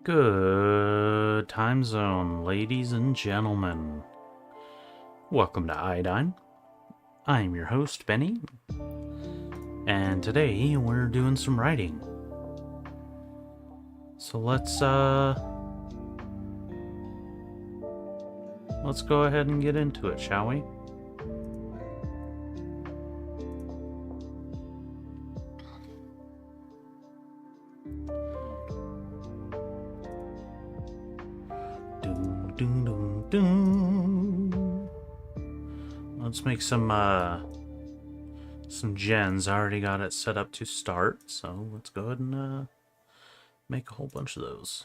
Good time zone, ladies and gentlemen. Welcome to Iodine. I'm your host, Benny, and today we're doing some writing. So let's go ahead and get into it, shall we? Let's make some gens. I already got it set up to start, so let's go ahead and make a whole bunch of those.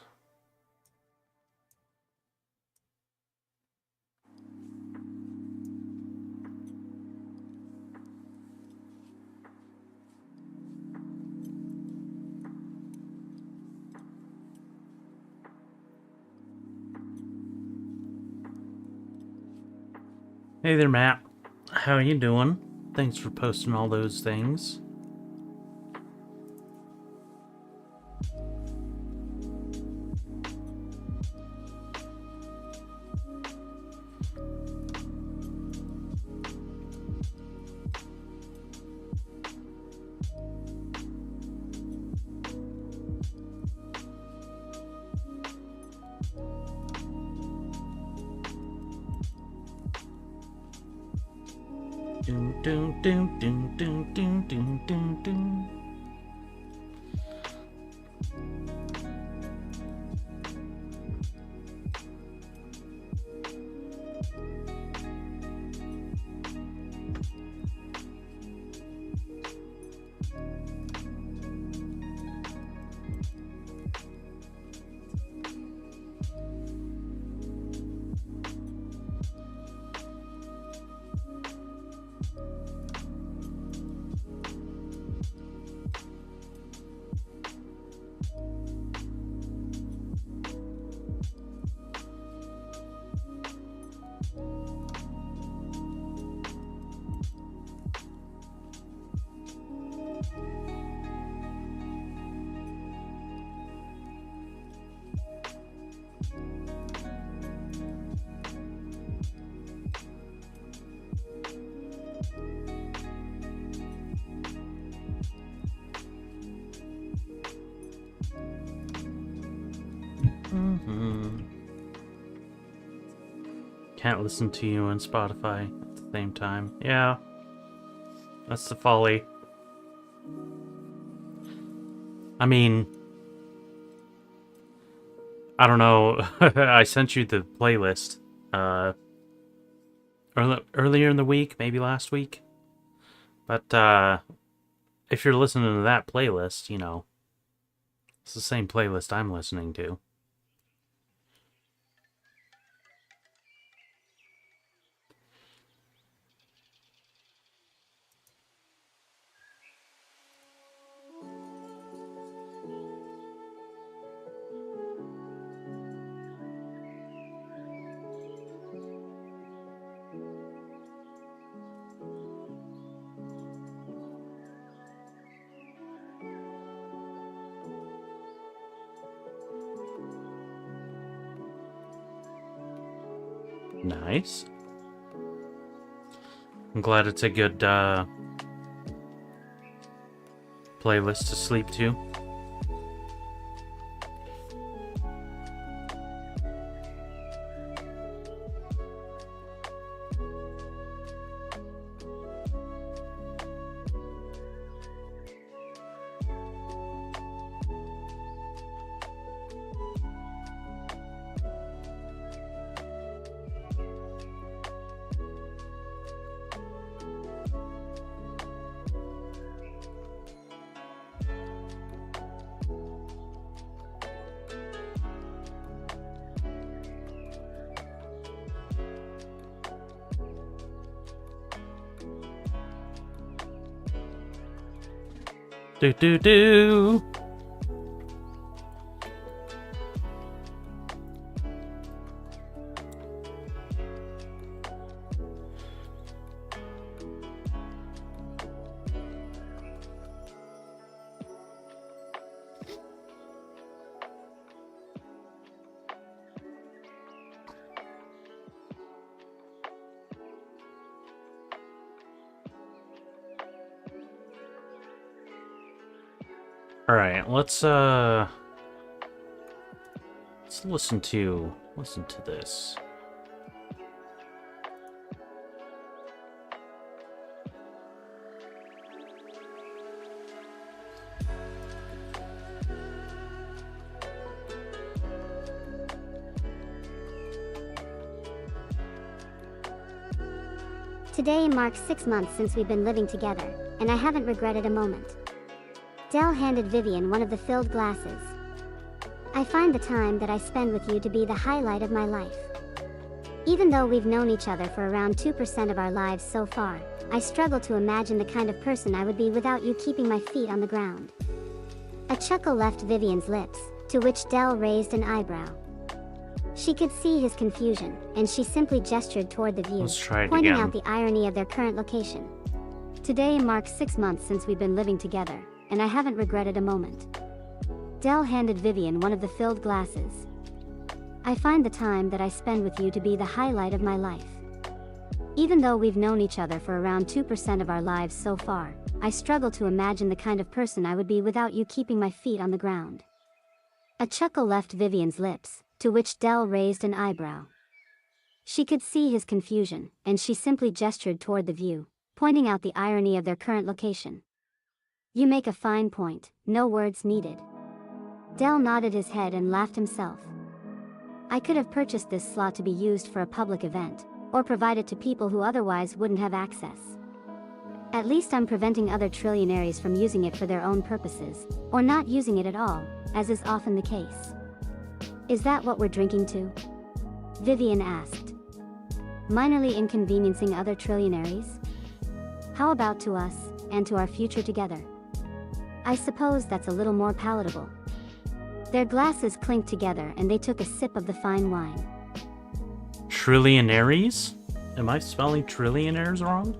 Hey there, Matt. How you doing? Thanks for posting all those things. Can't listen to you on Spotify at the same time. Yeah, that's the folly. I mean, I don't know. I sent you the playlist earlier in the week, maybe last week. But if you're listening to that playlist, you know, it's the same playlist I'm listening to. Nice. I'm glad it's a good playlist to sleep to. Do. Alright, let's listen to this. Today marks 6 months since we've been living together, and I haven't regretted a moment. Dell handed Vivian one of the filled glasses. I find the time that I spend with you to be the highlight of my life. Even though we've known each other for around 2% of our lives so far, I struggle to imagine the kind of person I would be without you keeping my feet on the ground. A chuckle left Vivian's lips, to which Dell raised an eyebrow. She could see his confusion, and she simply gestured toward the view, pointing out the irony of their current location. Today marks 6 months since we've been living together, and I haven't regretted a moment. Dell handed Vivian one of the filled glasses. I find the time that I spend with you to be the highlight of my life. Even though we've known each other for around 2% of our lives so far, I struggle to imagine the kind of person I would be without you keeping my feet on the ground. A chuckle left Vivian's lips, to which Dell raised an eyebrow. She could see his confusion, and she simply gestured toward the view, pointing out the irony of their current location. You make a fine point, no words needed. Dell nodded his head and laughed himself. I could have purchased this slot to be used for a public event, or provide it to people who otherwise wouldn't have access. At least I'm preventing other trillionaires from using it for their own purposes, or not using it at all, as is often the case. Is that what we're drinking to? Vivian asked. Minorly inconveniencing other trillionaires? How about to us, and to our future together? I suppose that's a little more palatable. Their glasses clinked together and they took a sip of the fine wine. Trillionaires? Am I spelling trillionaires wrong?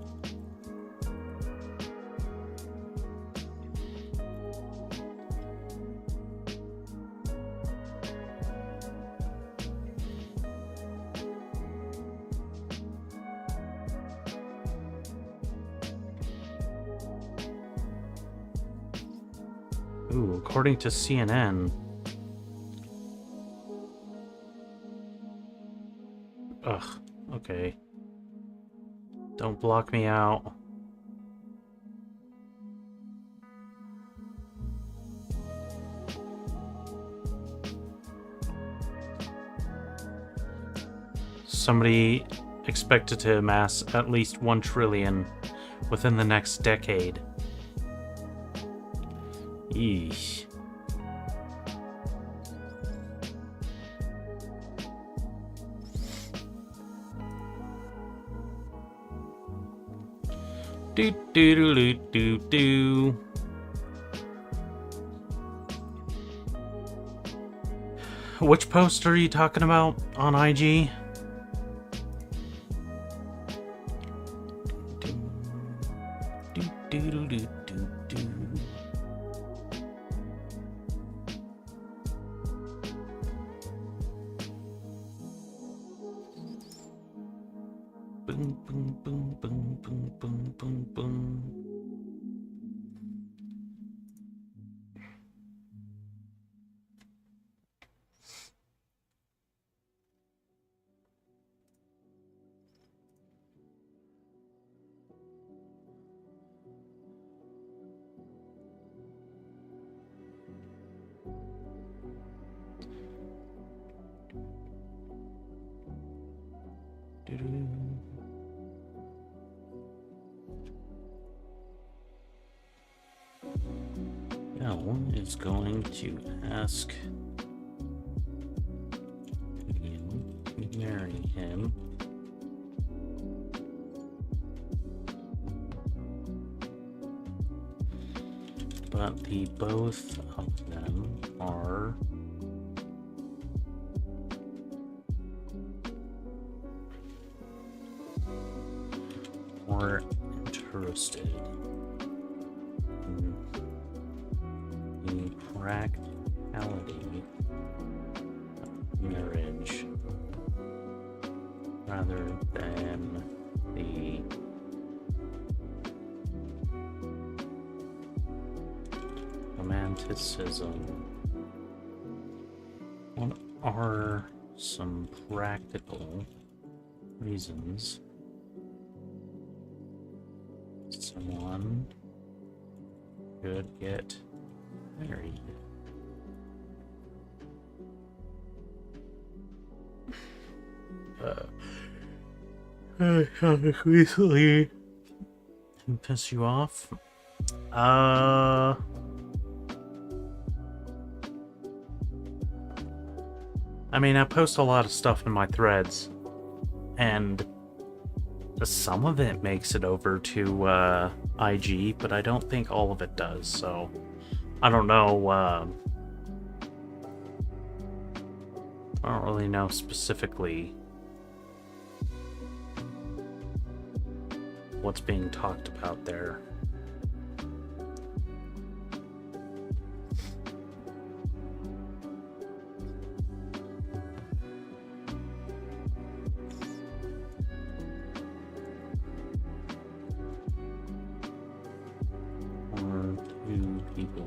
Ooh, according to CNN. Ugh, okay. Don't block me out. Somebody expected to amass at least 1 trillion within the next decade. Eesh. Do do do do do do. Which post are you talking about on IG? Do do do do do do. Boom, boom, boom, boom, boom, boom, boom, boom. Doo-doo. Ellen is going to ask you to marry him. But the both of them are more interested in the practicality of marriage rather than the romantic skepticism. What are some practical reasons someone could get married? Recently piss you off? I mean, I post a lot of stuff in my threads, and some of it makes it over to IG, but I don't think all of it does, so I don't know. I don't really know specifically what's being talked about there. Or two people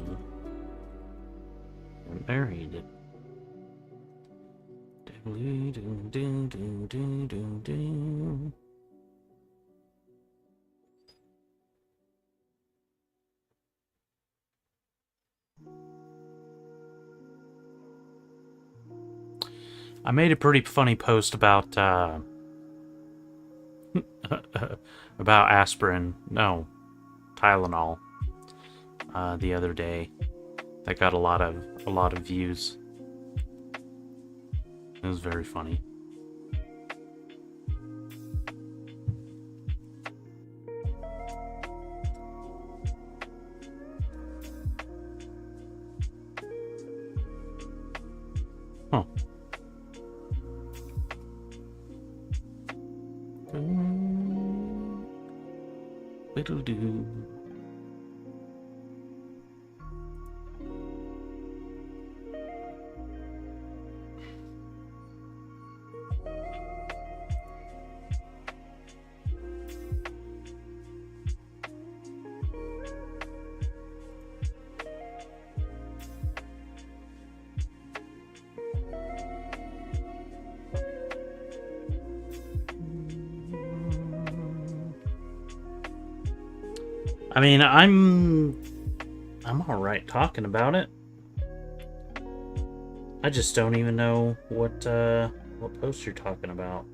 are married. I made a pretty funny post about about aspirin, no, Tylenol, the other day. That got a lot of views. It was very funny. Huh. Little do. I mean, I'm all right talking about it. I just don't even know what post you're talking about.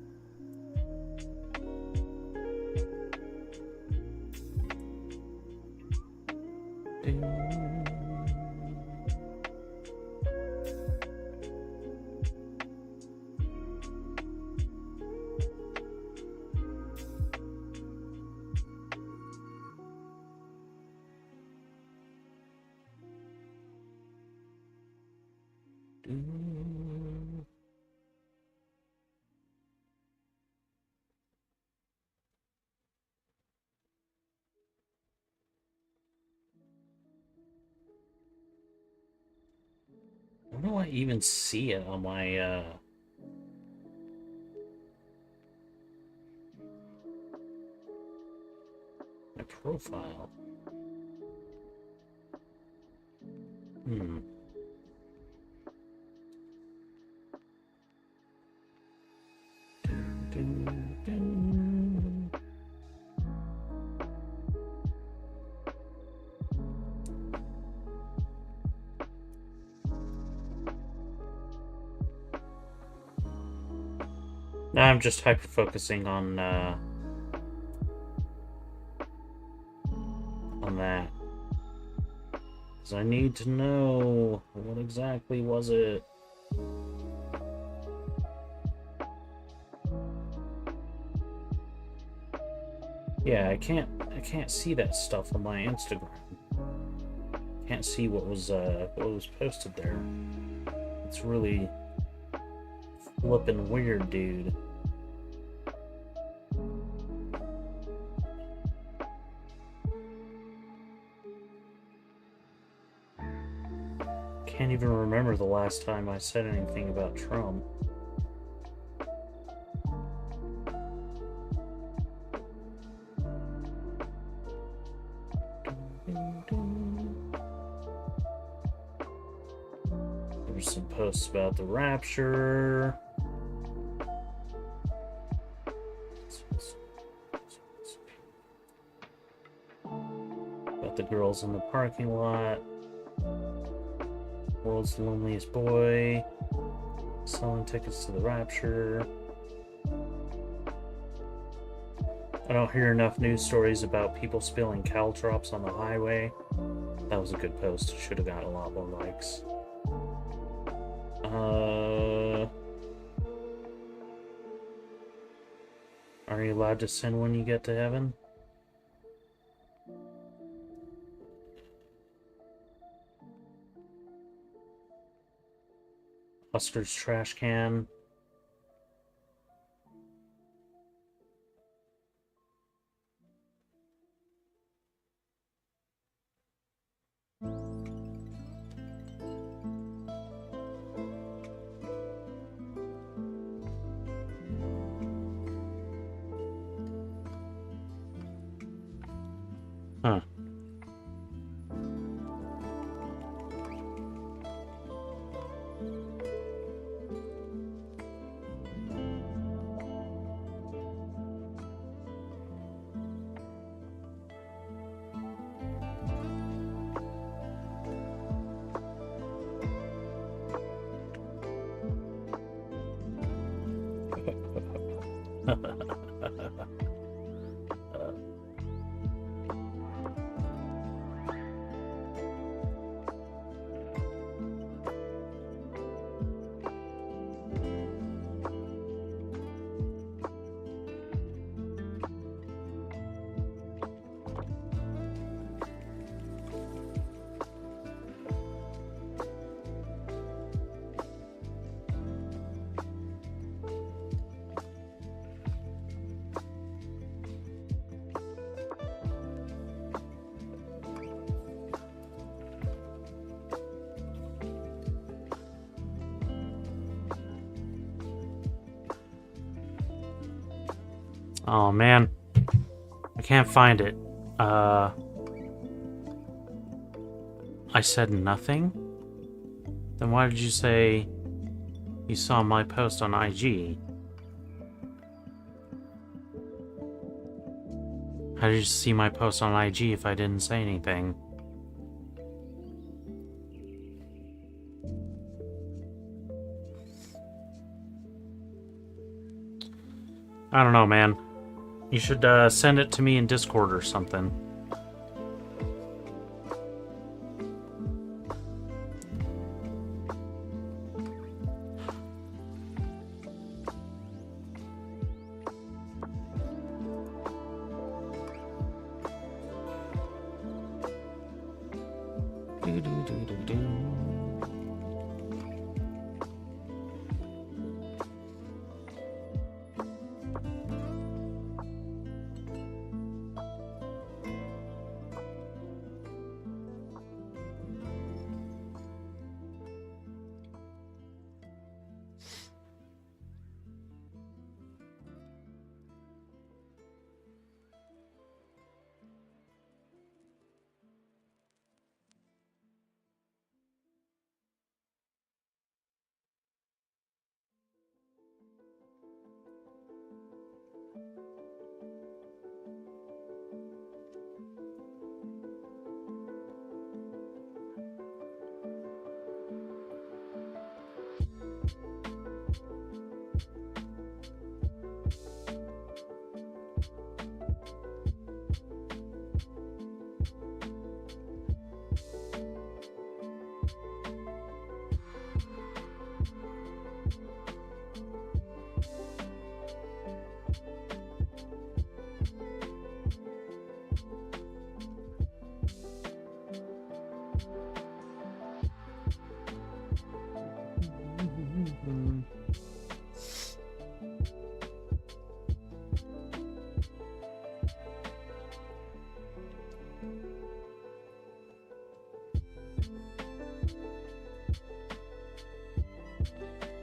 Where do I even see it on my my profile? Now I'm just hyper focusing on that, because I need to know what exactly was it. Yeah, I can't see that stuff on my Instagram. Can't see what was posted there. It's really flippin' weird, dude. Can't even remember the last time I said anything about Trump. posts about the rapture. About the girls in the parking lot. World's loneliest boy. Selling tickets to the rapture. I don't hear enough news stories about people spilling caltrops on the highway. That was a good post. Should have gotten a lot more likes. Are you allowed to sin when you get to heaven? Oscar's trash can. Huh. Oh man, I can't find it. I said nothing? Then why did you say you saw my post on IG? How did you see my post on IG if I didn't say anything? I don't know, man. You should send it to me in Discord or something.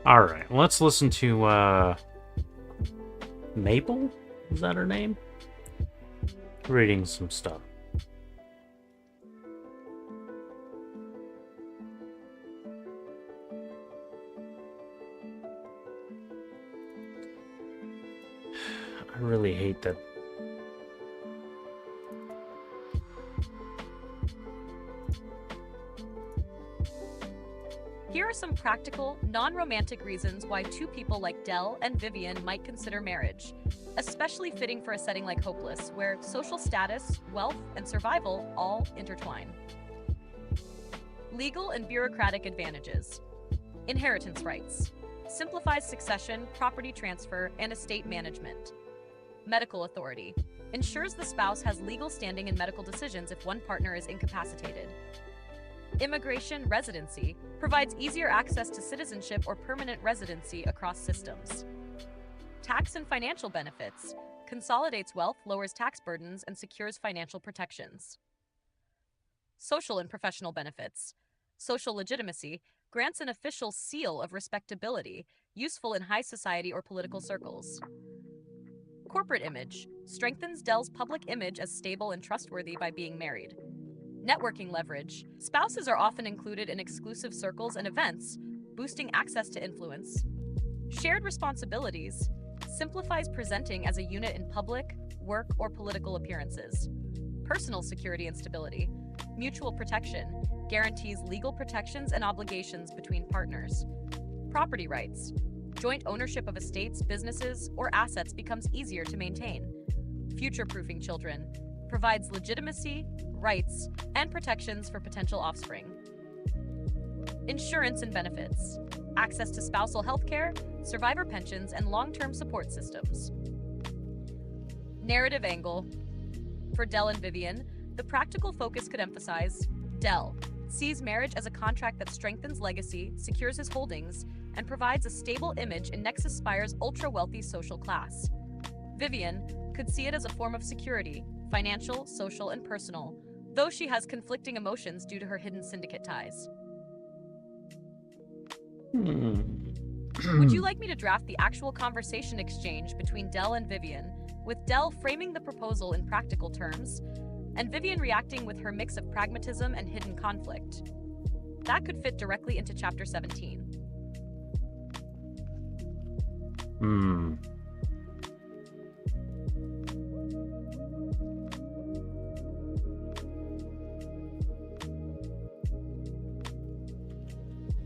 Alright, let's listen to, Maple? Is that her name? Reading some stuff. I really hate that. Here are some practical, non-romantic reasons why two people like Dell and Vivian might consider marriage, especially fitting for a setting like Hopeless, where social status, wealth, and survival all intertwine. Legal and bureaucratic advantages. Inheritance rights. Simplifies succession, property transfer, and estate management. Medical authority. Ensures the spouse has legal standing in medical decisions if one partner is incapacitated. Immigration residency provides easier access to citizenship or permanent residency across systems. Tax and financial benefits consolidates wealth, lowers tax burdens, and secures financial protections. Social and professional benefits. Social legitimacy grants an official seal of respectability, useful in high society or political circles. Corporate image strengthens Dell's public image as stable and trustworthy by being married. Networking leverage. Spouses are often included in exclusive circles and events, boosting access to influence. Shared responsibilities. Simplifies presenting as a unit in public, work, or political appearances. Personal security and stability. Mutual protection. Guarantees legal protections and obligations between partners. Property rights. Joint ownership of estates, businesses, or assets becomes easier to maintain. Future-proofing children. Provides legitimacy, rights, and protections for potential offspring. Insurance and benefits. Access to spousal health care, survivor pensions, and long-term support systems. Narrative angle. For Dell and Vivian, the practical focus could emphasize Dell sees marriage as a contract that strengthens legacy, secures his holdings, and provides a stable image in Nexus Spire's ultra-wealthy social class. Vivian could see it as a form of security, financial, social, and personal, though she has conflicting emotions due to her hidden syndicate ties. Would you like me to draft the actual conversation exchange between Dell and Vivian, with Dell framing the proposal in practical terms, and Vivian reacting with her mix of pragmatism and hidden conflict? That could fit directly into Chapter 17.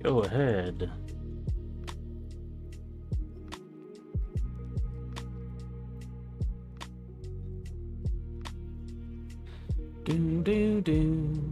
Go ahead. Do do do.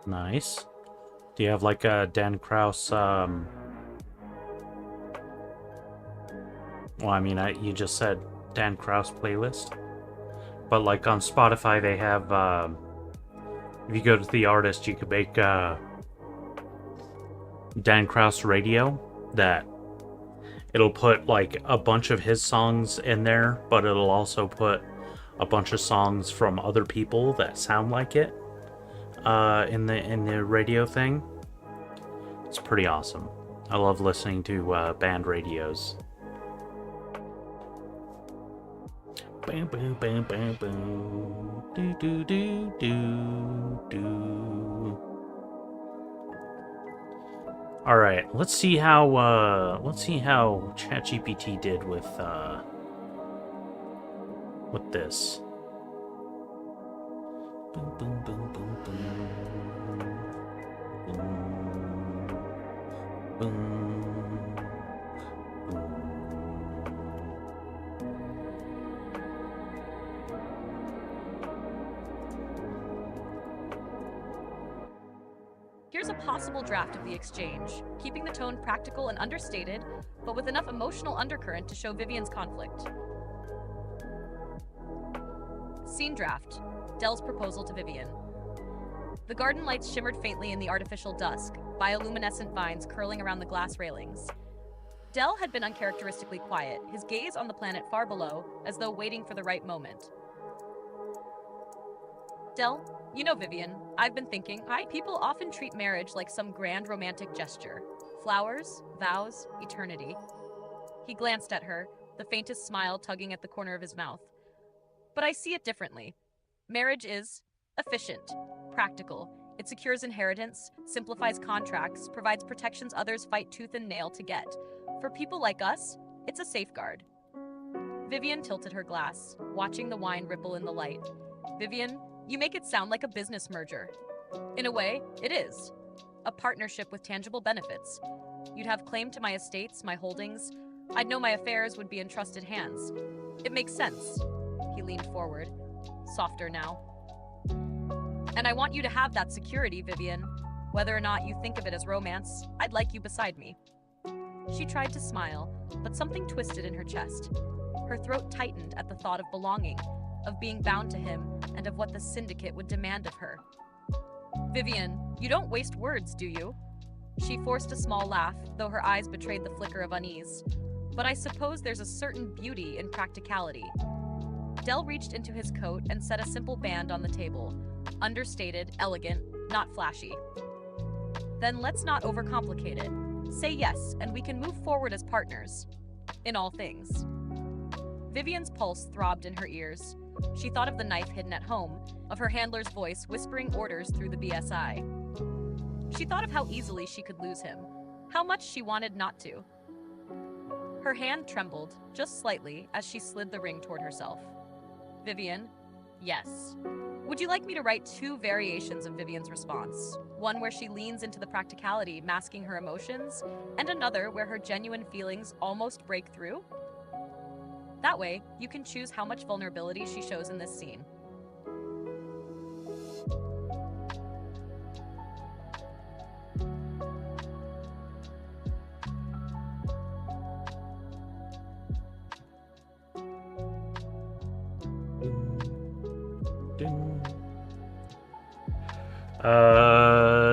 Nice. Do you have like a Dan Kraus, well, I mean, you just said Dan Kraus playlist, but like on Spotify they have, if you go to the artist, you could make, Dan Kraus radio, that it'll put like a bunch of his songs in there, but it'll also put a bunch of songs from other people that sound like it, in the radio thing. It's pretty awesome. I love listening to band radios. Bam, bam, bam, bam, bam. Do, do, do, do, do. All right, let's see how ChatGPT did with this. Boom, boom, boom, boom, boom. Boom, boom, boom. Here's a possible draft of the exchange, keeping the tone practical and understated, but with enough emotional undercurrent to show Vivian's conflict. Scene draft. Dell's proposal to Vivian. The garden lights shimmered faintly in the artificial dusk, bioluminescent vines curling around the glass railings. Dell had been uncharacteristically quiet, his gaze on the planet far below, as though waiting for the right moment. Dell, you know, Vivian, I've been thinking, people often treat marriage like some grand romantic gesture. Flowers, vows, eternity. He glanced at her, the faintest smile tugging at the corner of his mouth. But I see it differently. Marriage is efficient, practical. It secures inheritance, simplifies contracts, provides protections others fight tooth and nail to get. For people like us, it's a safeguard. Vivian tilted her glass, watching the wine ripple in the light. Vivian, you make it sound like a business merger. In a way, it is. A partnership with tangible benefits. You'd have claim to my estates, my holdings. I'd know my affairs would be in trusted hands. It makes sense. He leaned forward, softer now. And I want you to have that security, Vivian. Whether or not you think of it as romance, I'd like you beside me. She tried to smile, but something twisted in her chest. Her throat tightened at the thought of belonging, of being bound to him, and of what the syndicate would demand of her. Vivian, you don't waste words, do you? She forced a small laugh, though her eyes betrayed the flicker of unease. But I suppose there's a certain beauty in practicality. Dell reached into his coat and set a simple band on the table. Understated, elegant, not flashy. Then let's not overcomplicate it. Say yes, and we can move forward as partners. In all things. Vivian's pulse throbbed in her ears. She thought of the knife hidden at home, of her handler's voice whispering orders through the BSI. She thought of how easily she could lose him, how much she wanted not to. Her hand trembled, just slightly, as she slid the ring toward herself. Vivian, yes. Would you like me to write 2 variations of Vivian's response? One where she leans into the practicality, masking her emotions, and another where her genuine feelings almost break through? That way, you can choose how much vulnerability she shows in this scene.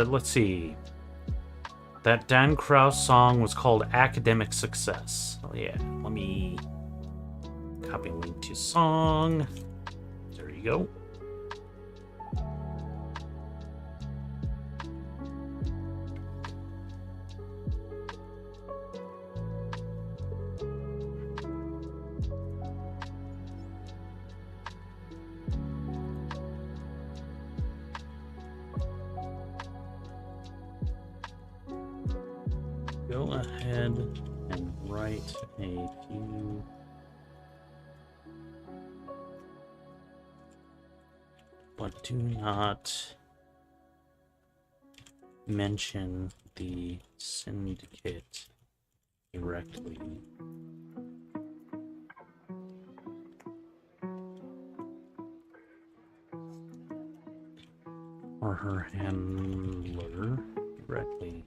Let's see. That Dan Kraus song was called Academic Success. Oh yeah, let me copy and link to song. There you go. Go ahead and write a few. But do not mention the syndicate directly. or her handler directly.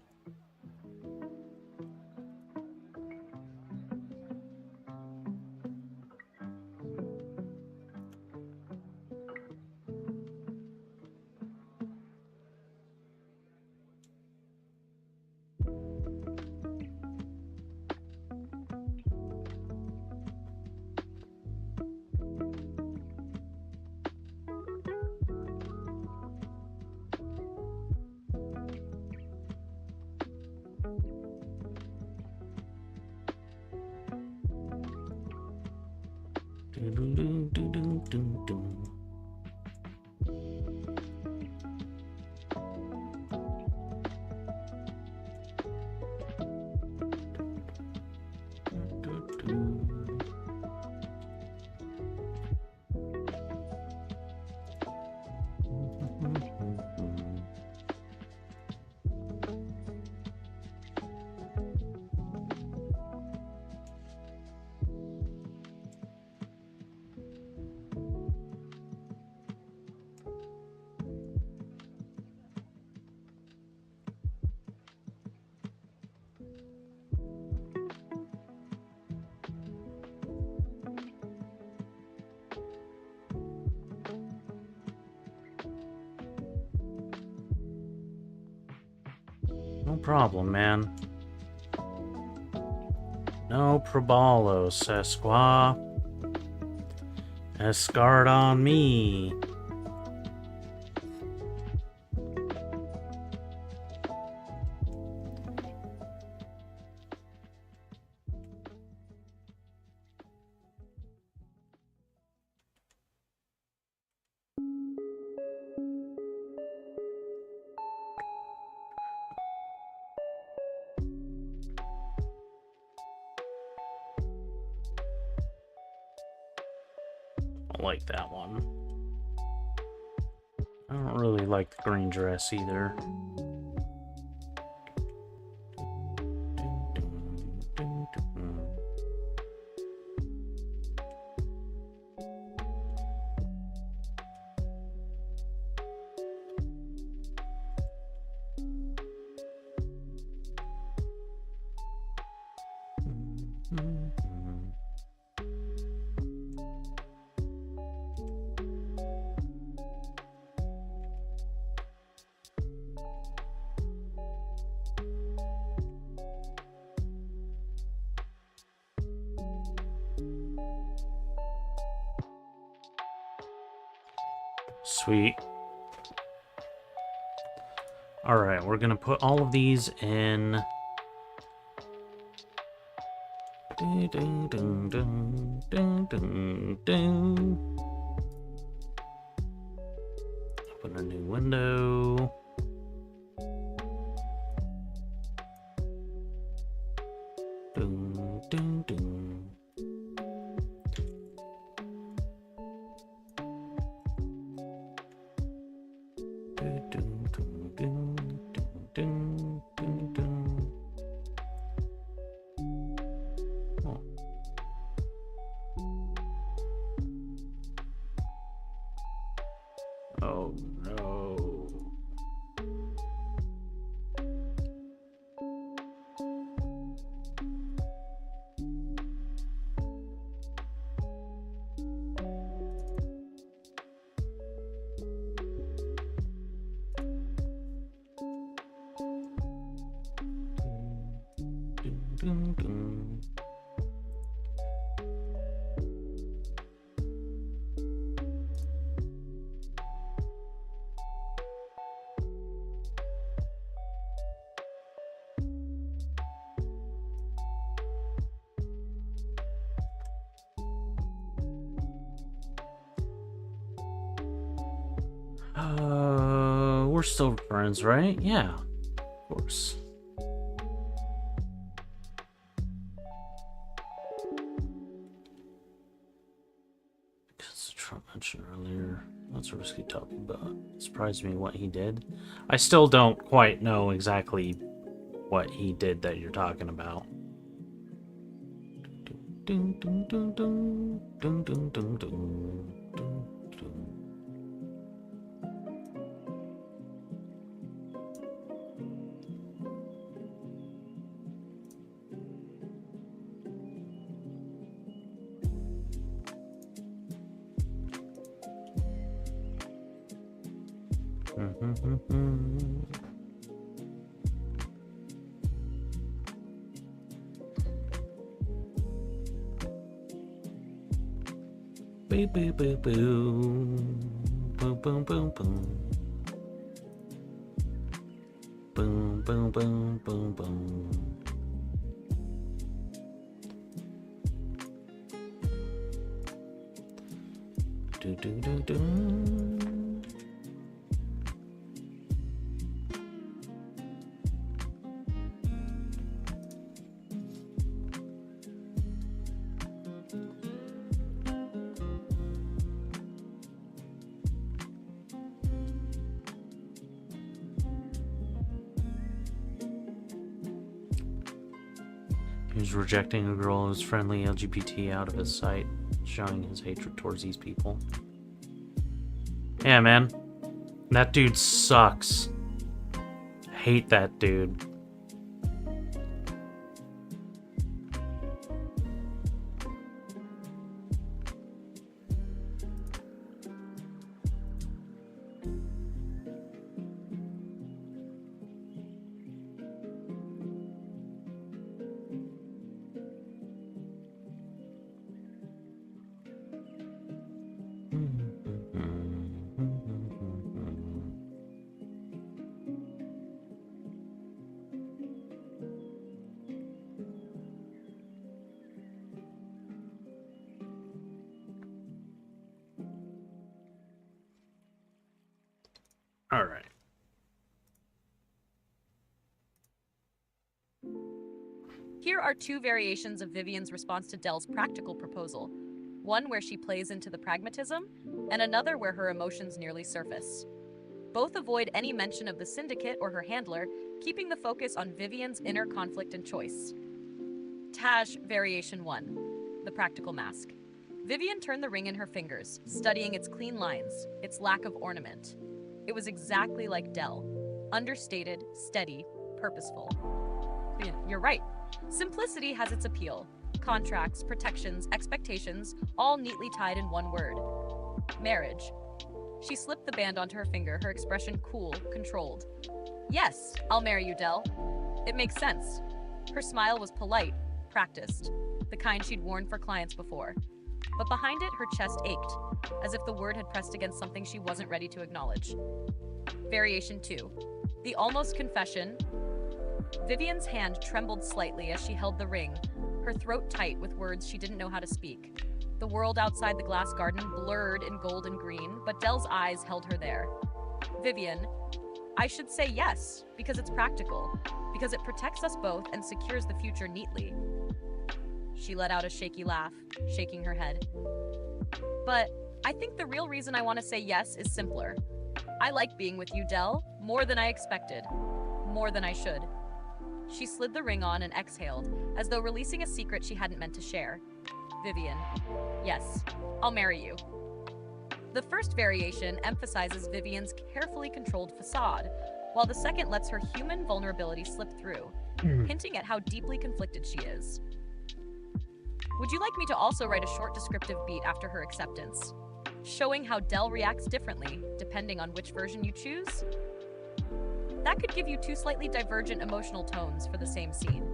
No problem, man. No probalo, Sesqua. Escard on me. I like that one. I don't really like the green dress either. Sweet. Alright, we're gonna put all of these in. Open a new window. Dun, dun, dun. Oh no. Dun, dun. We're still friends, right? Yeah, of course. Because Trump mentioned earlier, that's a risky topic, but it surprised me what he did. I still don't quite know exactly what he did that you're talking about. Dun, dun, dun, dun, dun, dun, dun, dun, dun, dun. Boo boo boo boo. Boom boom boom boom. Boom boom boom boom boom. Do do do do. He was rejecting a girl who's friendly LGBT out of his sight, showing his hatred towards these people. Yeah, man. That dude sucks. Hate that dude. All right. Here are two variations of Vivian's response to Dell's practical proposal. One where she plays into the pragmatism, and another where her emotions nearly surface. Both avoid any mention of the syndicate or her handler, keeping the focus on Vivian's inner conflict and choice. Taj Variation 1. The Practical Mask. Vivian turned the ring in her fingers, studying its clean lines, its lack of ornament. It was exactly like Dell. Understated, steady, purposeful. You're right. Simplicity has its appeal. Contracts, protections, expectations, all neatly tied in one word. Marriage. She slipped the band onto her finger, her expression cool, controlled. Yes, I'll marry you, Dell. It makes sense. Her smile was polite, practiced, the kind she'd worn for clients before. But behind it, her chest ached, as if the word had pressed against something she wasn't ready to acknowledge. Variation 2. The almost confession. Vivian's hand trembled slightly as she held the ring, her throat tight with words she didn't know how to speak. The world outside the glass garden blurred in gold and green, but Dell's eyes held her there. Vivian, I should say yes, because it's practical, because it protects us both and secures the future neatly. She let out a shaky laugh, shaking her head. But I think the real reason I want to say yes is simpler. I like being with you, Dell, more than I expected, more than I should. She slid the ring on and exhaled, as though releasing a secret she hadn't meant to share. Vivian, yes, I'll marry you. The first variation emphasizes Vivian's carefully controlled facade, while the second lets her human vulnerability slip through, hinting at how deeply conflicted she is. Would you like me to also write a short descriptive beat after her acceptance, showing how Dell reacts differently depending on which version you choose? That could give you two slightly divergent emotional tones for the same scene.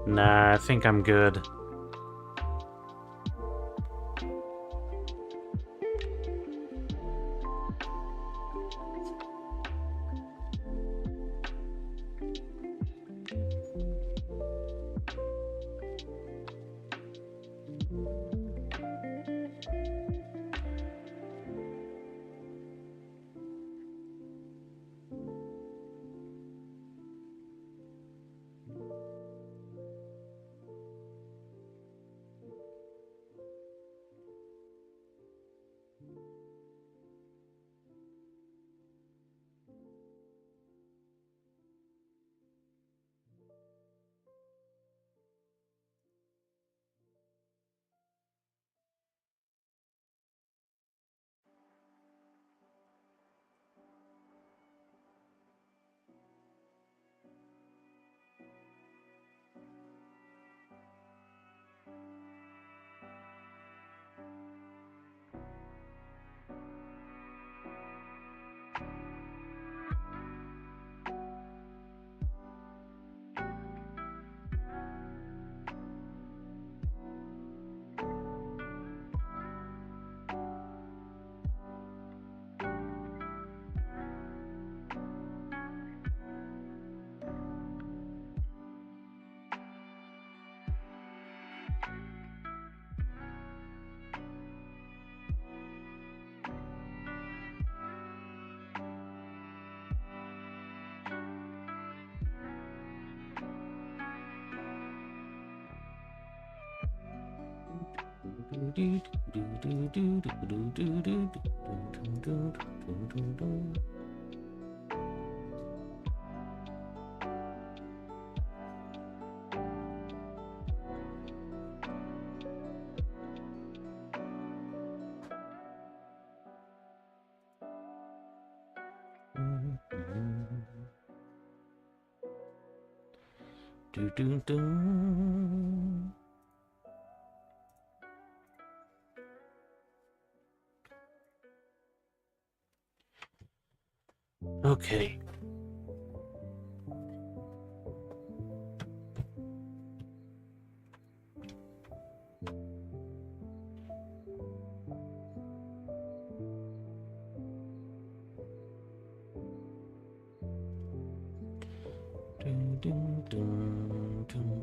Nah, I think I'm good. Okay. Dun, dun, dun, dun.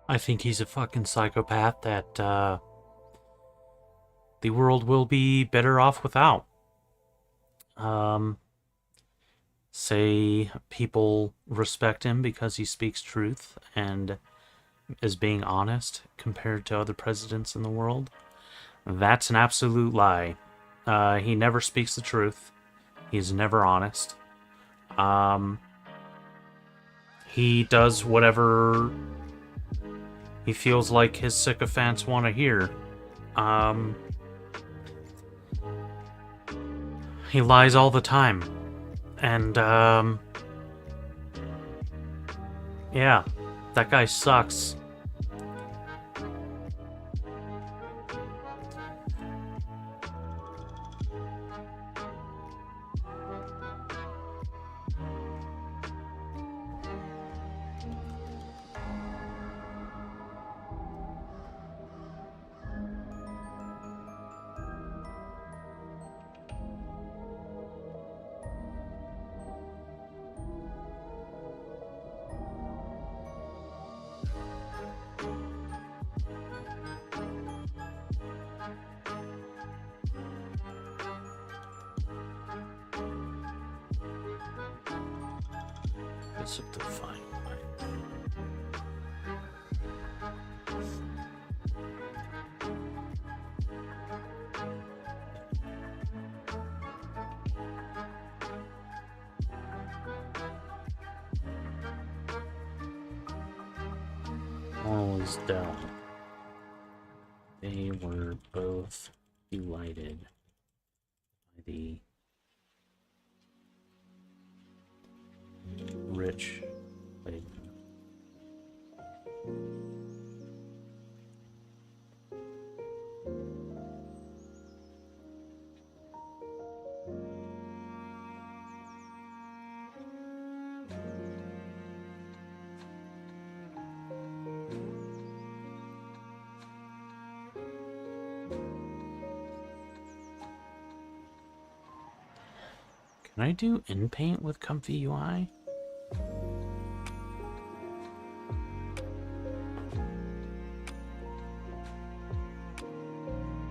I think he's a fucking psychopath that the world will be better off without. Say people respect him because he speaks truth and is being honest compared to other presidents in the world. That's an absolute lie. He never speaks the truth. He's never honest. He does whatever he feels like his sycophants want to hear. He lies all the time. And, yeah, that guy sucks. It's up to fine. All is down. They were both delighted by the rich lady. Can I do in-paint with Comfy UI?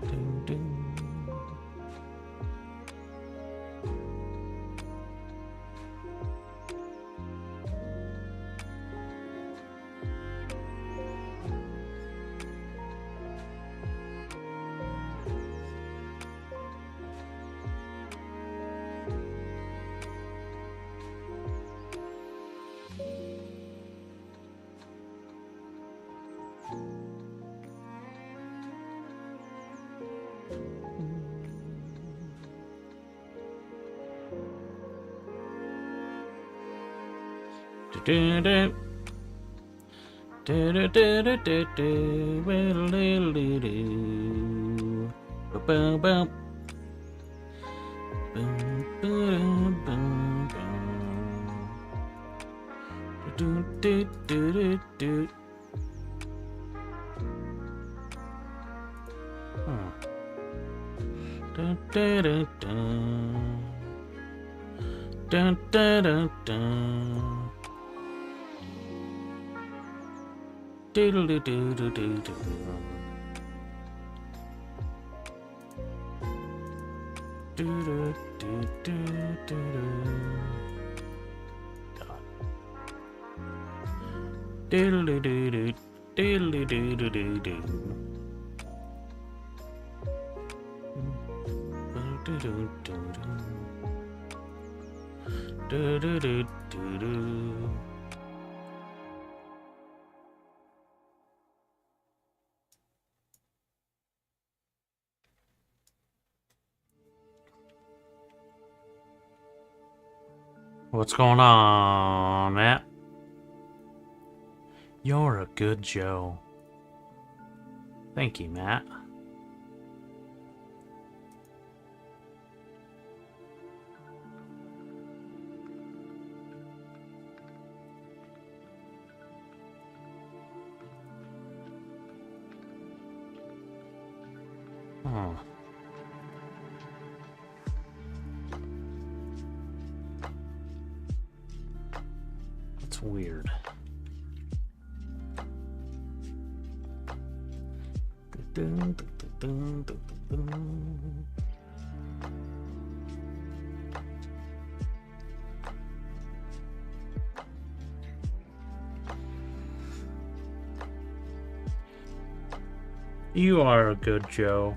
Dun, dun. Do-do-do. Do-do-do-do-do-do. Well-do-do-do. Ba-bum-bum. Bum-ba-dum-bum-bum. Do-do-do-do-do. Huh. Dun-dun-dun-dun. Dun-dun-dun-dun. Doodle-doo-doo-doo-doo-doo. Doo-doo-doo-doo-doo-doo. God. Doodle-doo-doo-doo. Doodle-doo-doo-doo-doo. Do-do-do-do-do. Do-do-do-do-do. What's going on, Matt? You're a good Joe. Thank you, Matt. Oh. That's weird. You are a good Joe.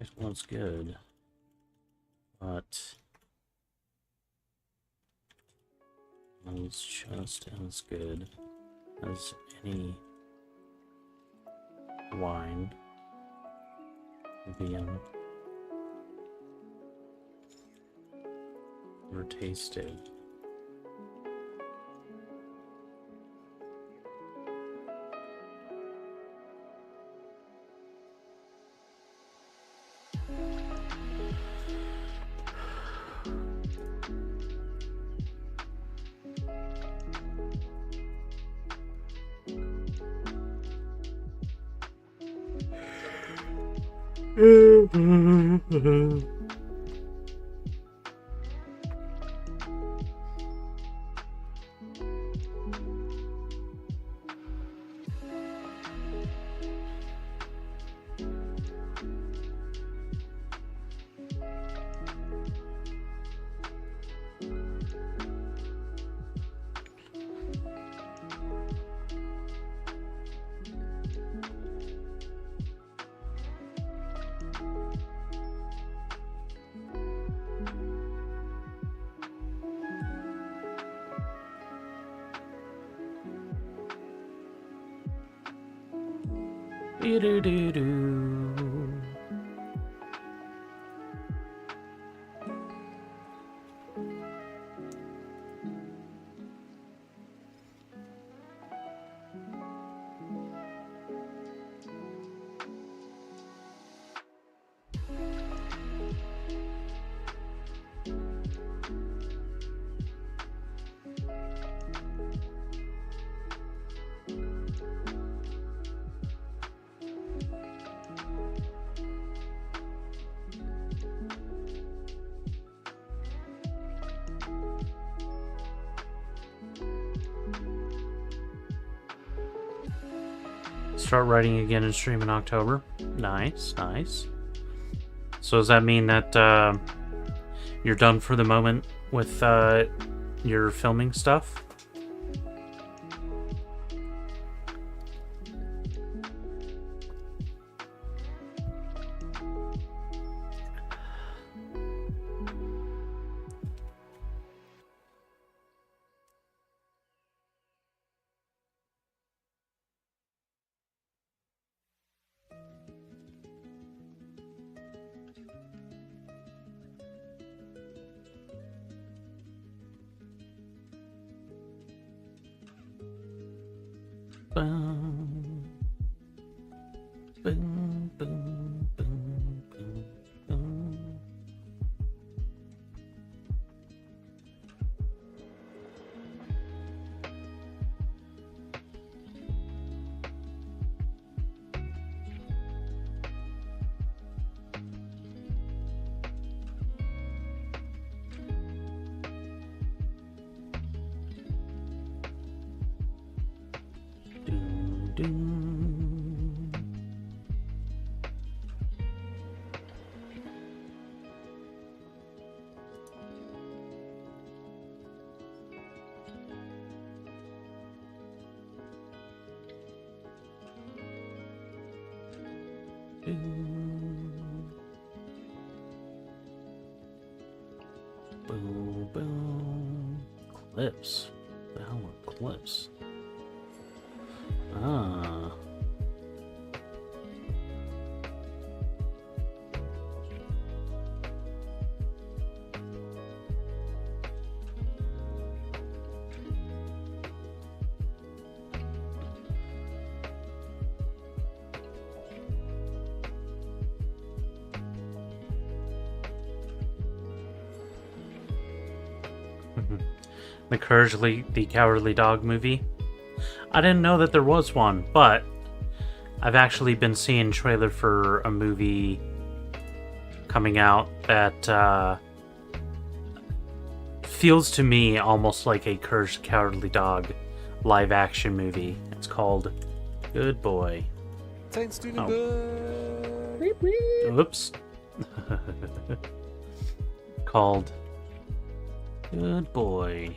It looks good, but it's just as good as any wine being ever tasted. Doo-doo-doo-doo. Start writing again and stream in October. Nice, nice. So does that mean that you're done for the moment with your filming stuff? Boom. Boom, boom, boom, boom, boom. Doo, doo. Boom, boom. Clips. The hell are clips? Ah. The Cowardly Dog movie. I didn't know that there was one, but I've actually been seeing trailer for a movie coming out that feels to me almost like a Cursed Cowardly Dog live action movie. It's called Good Boy. Titan student Oops. Called Good Boy.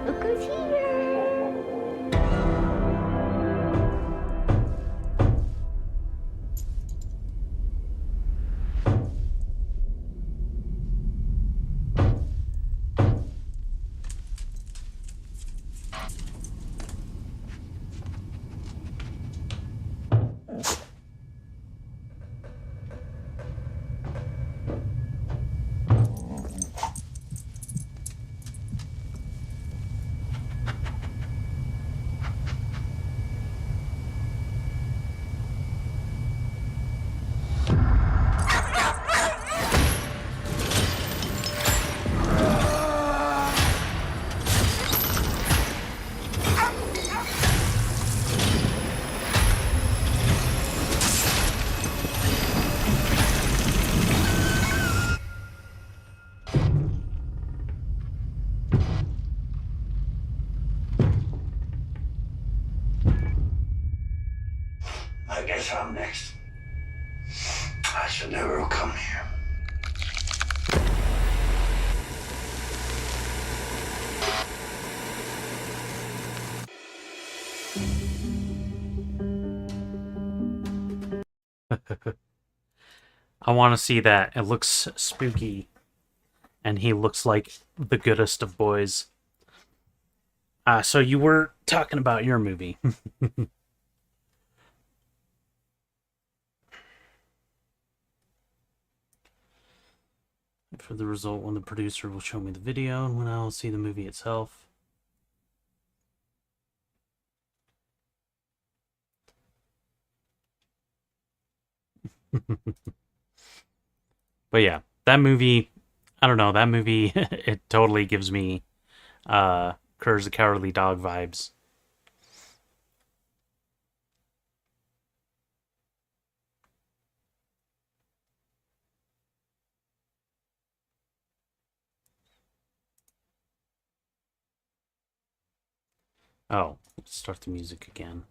Look who's here! I guess I'm next. I should never have come here. I want to see that. It looks spooky. And he looks like the goodest of boys. So you were talking about your movie. For the result, when the producer will show me the video and when I'll see the movie itself. But yeah, that movie, I don't know, that movie, it totally gives me Courage the Cowardly Dog vibes. Oh, let's start the music again.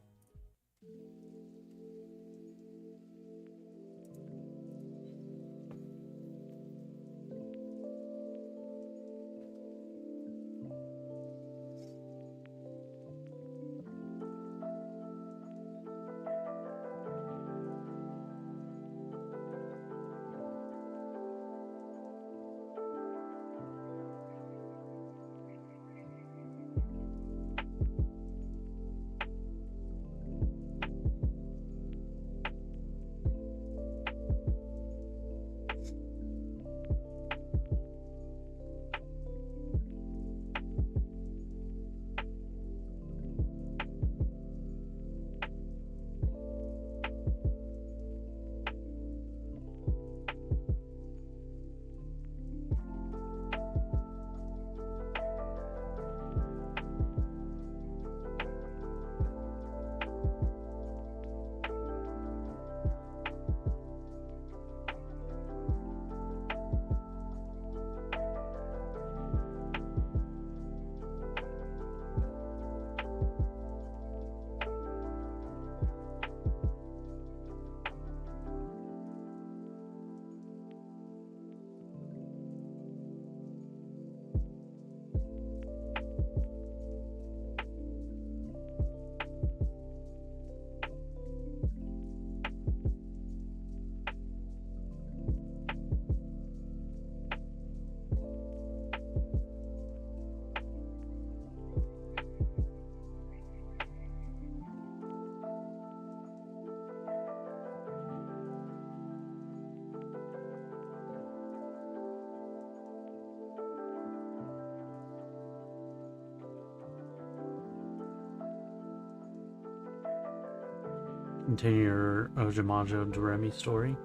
Continue your Ojamajo Doremi story.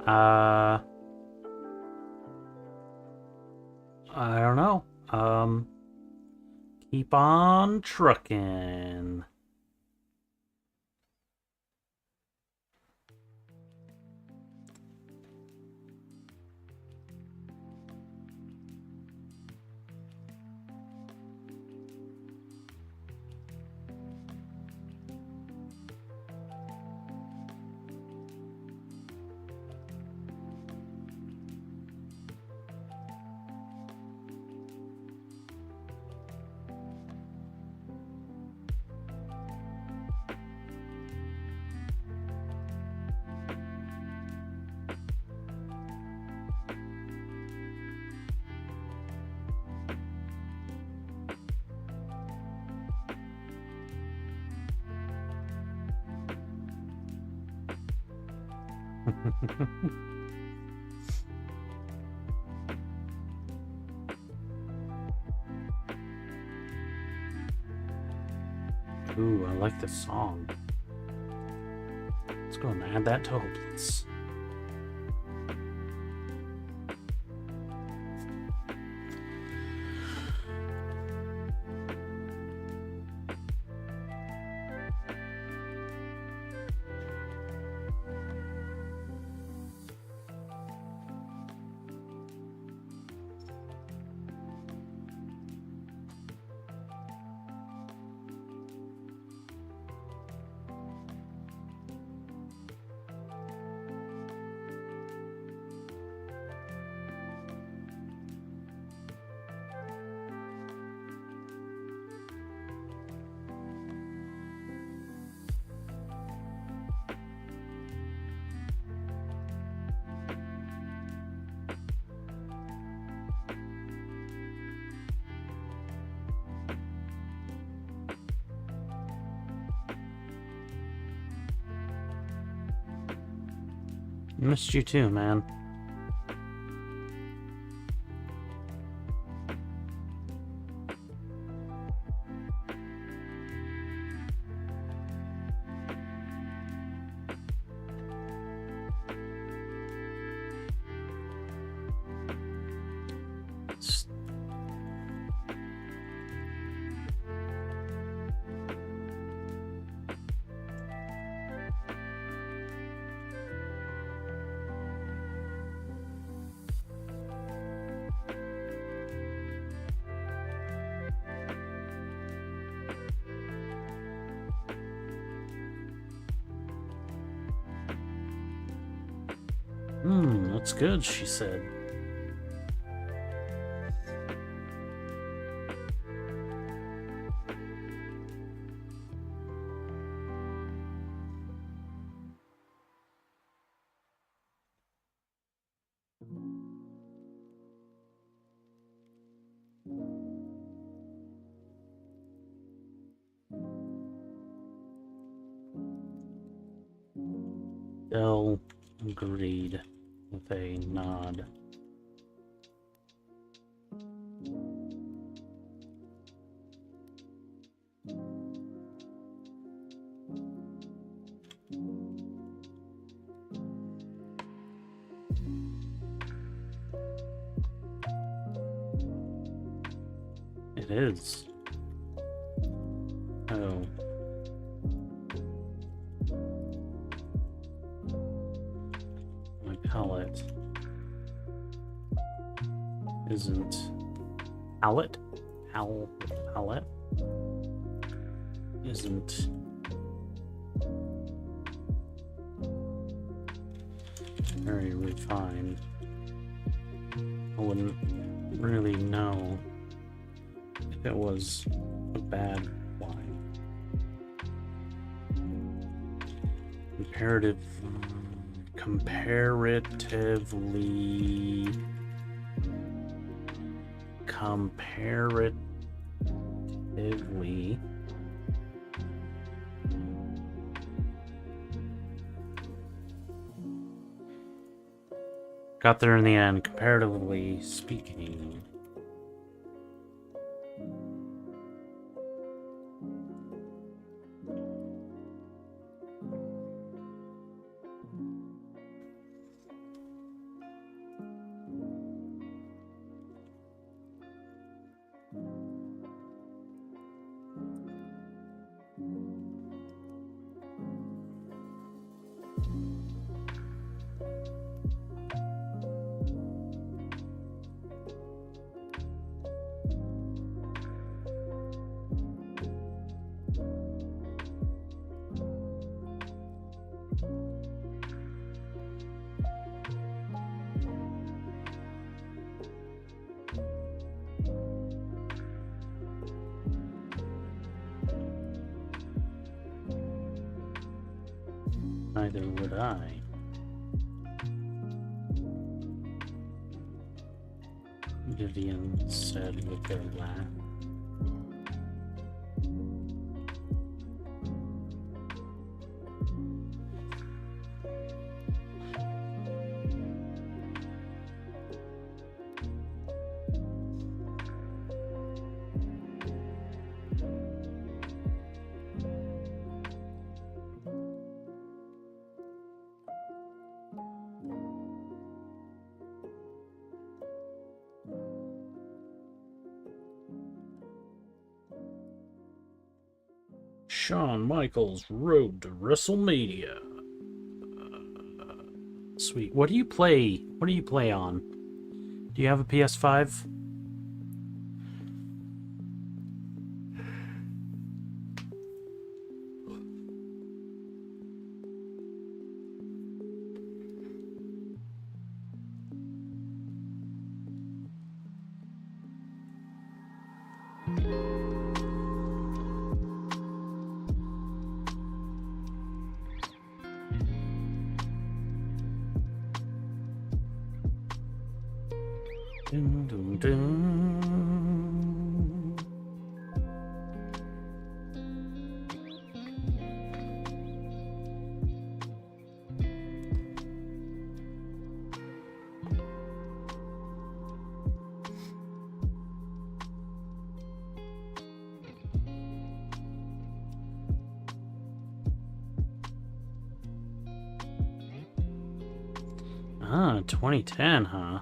I don't know. Keep on trucking. Ooh, I like this song. Let's go and add that to Hopeless. Missed you too, man. That's good, she said. Dell agreed with a nod. It is. Oh. My palette isn't palette isn't very refined. I wouldn't really know if it was a bad wine. Comparatively, got there in the end, comparatively speaking. Neither would I. Vivian said with a laugh. Shawn Michaels Road to WrestleMania. Sweet. What do you play? What do you play on? Do you have a PS5? Dun, dun, dun. Ah, 2010, huh?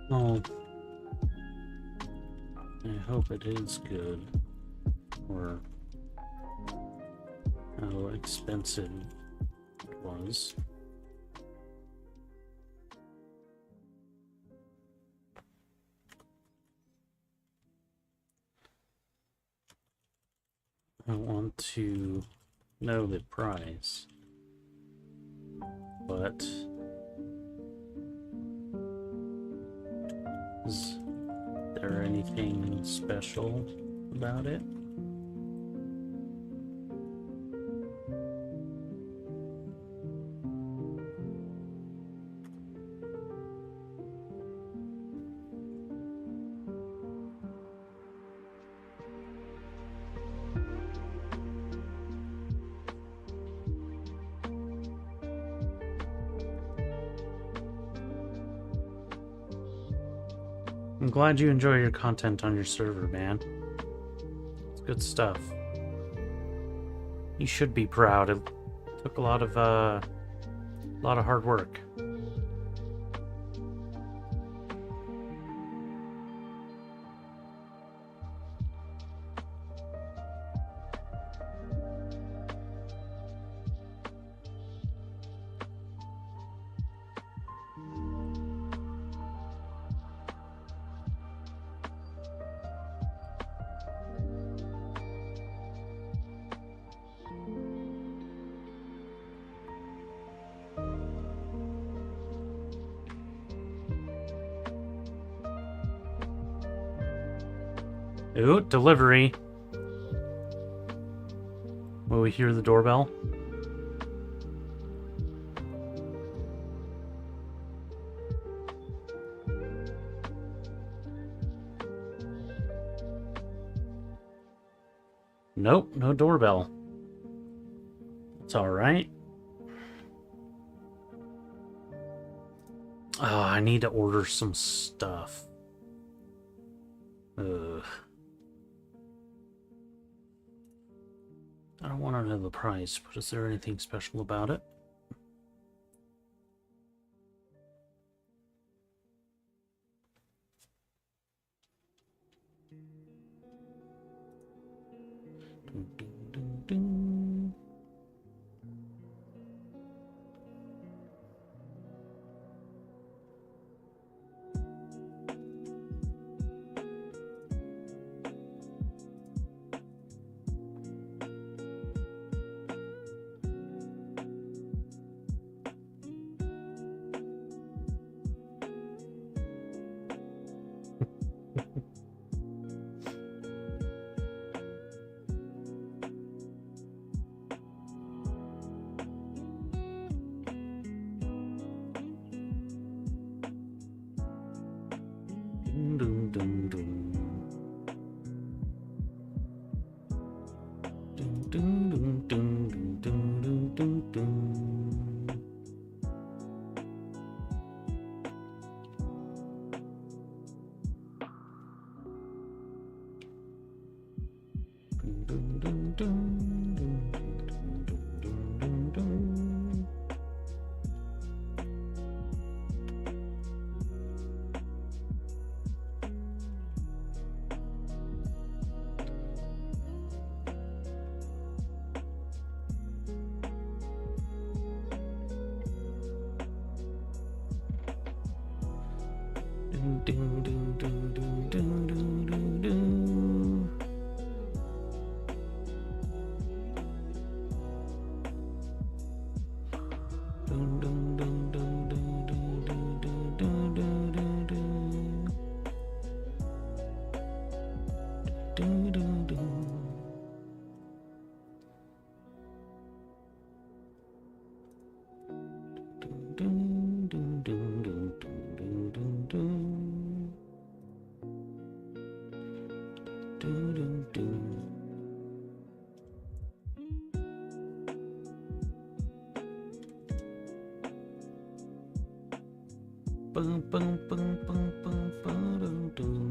Oh, I hope it is good. Or how expensive it was. I want to know the price, but is there anything special about it? I'm glad you enjoy your content on your server, man. It's good stuff. You should be proud. It took a lot of hard work. Ooh, delivery. Will we hear the doorbell? Nope, no doorbell. It's alright. Oh, I need to order some stuff. Ugh. I don't want to know the price, but is there anything special about it? Dun, dun, dun, dun. Dun, dun, dun, dun. Dun, dun, dun, dun, dun, dun, dun, dun. Boom, boom, boom, boom, boom, boom, boom.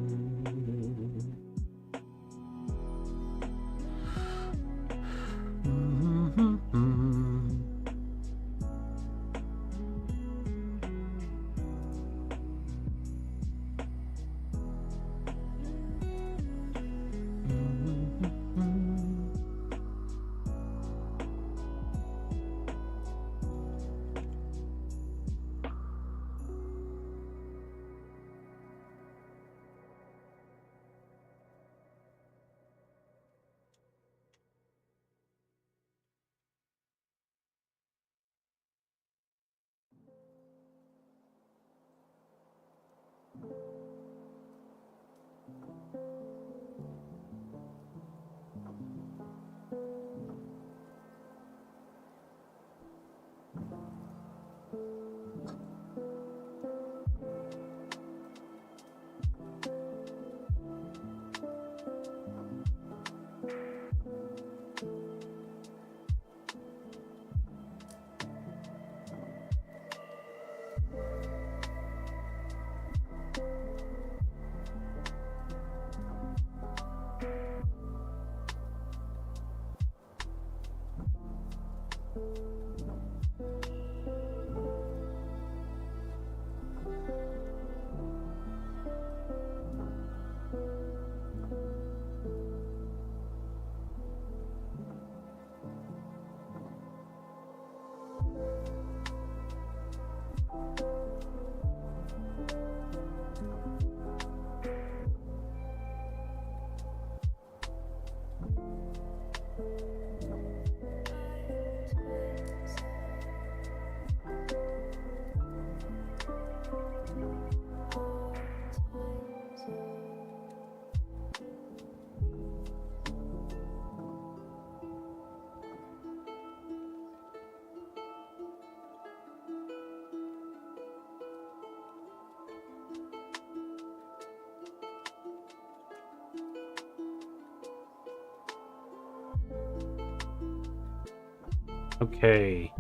Okay.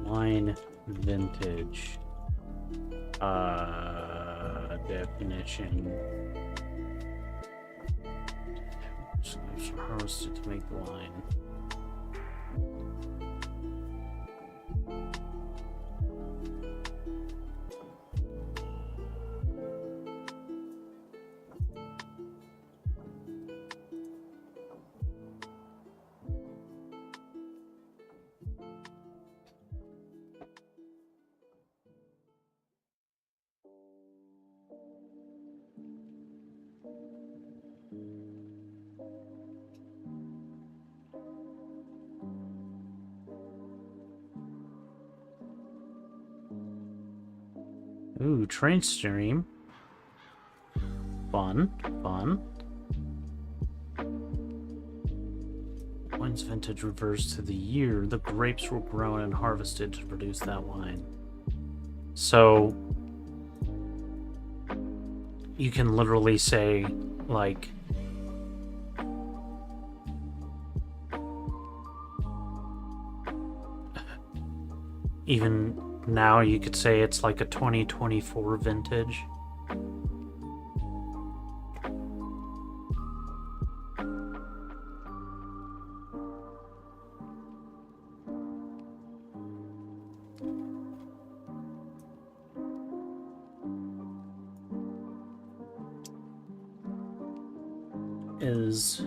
Wine vintage. Definition. Harvested to make wine. Ooh, train stream. Fun, fun. Wine's vintage refers to the year the grapes were grown and harvested to produce that wine. So, you can literally say, like, even now you could say it's like a 2024 vintage. is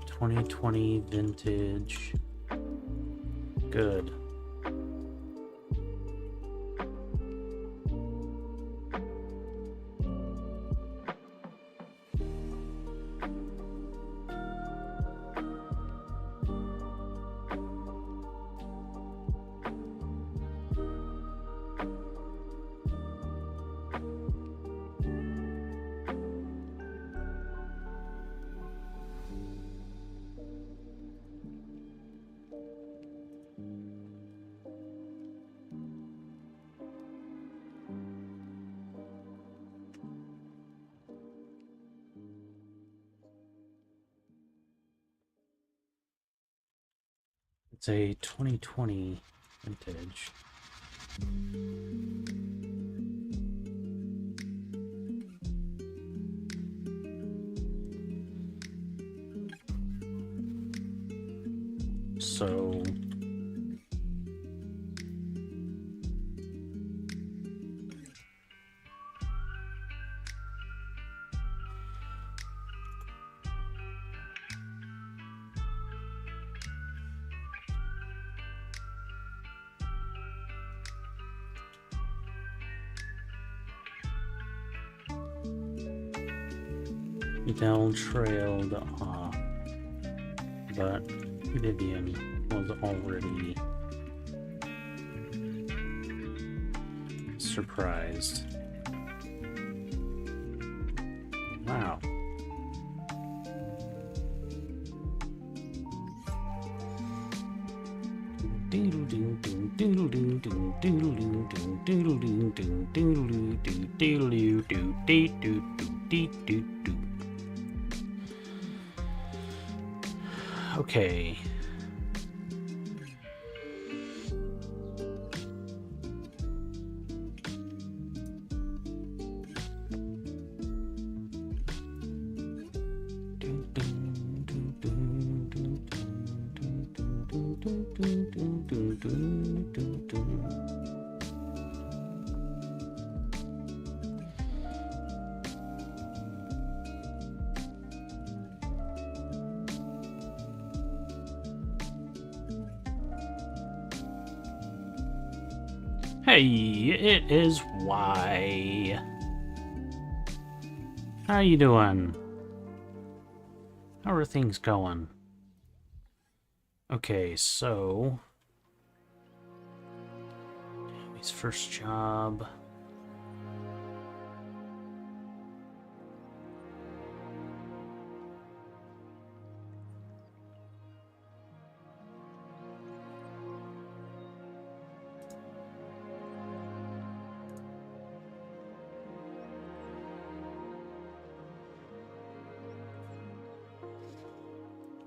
2020 vintage. Good. It's a 2020 vintage. So Dell trailed off, but Vivian was already surprised. Wow. Okay. Hey, it is Y. How you doing? How are things going? Okay, so his first job.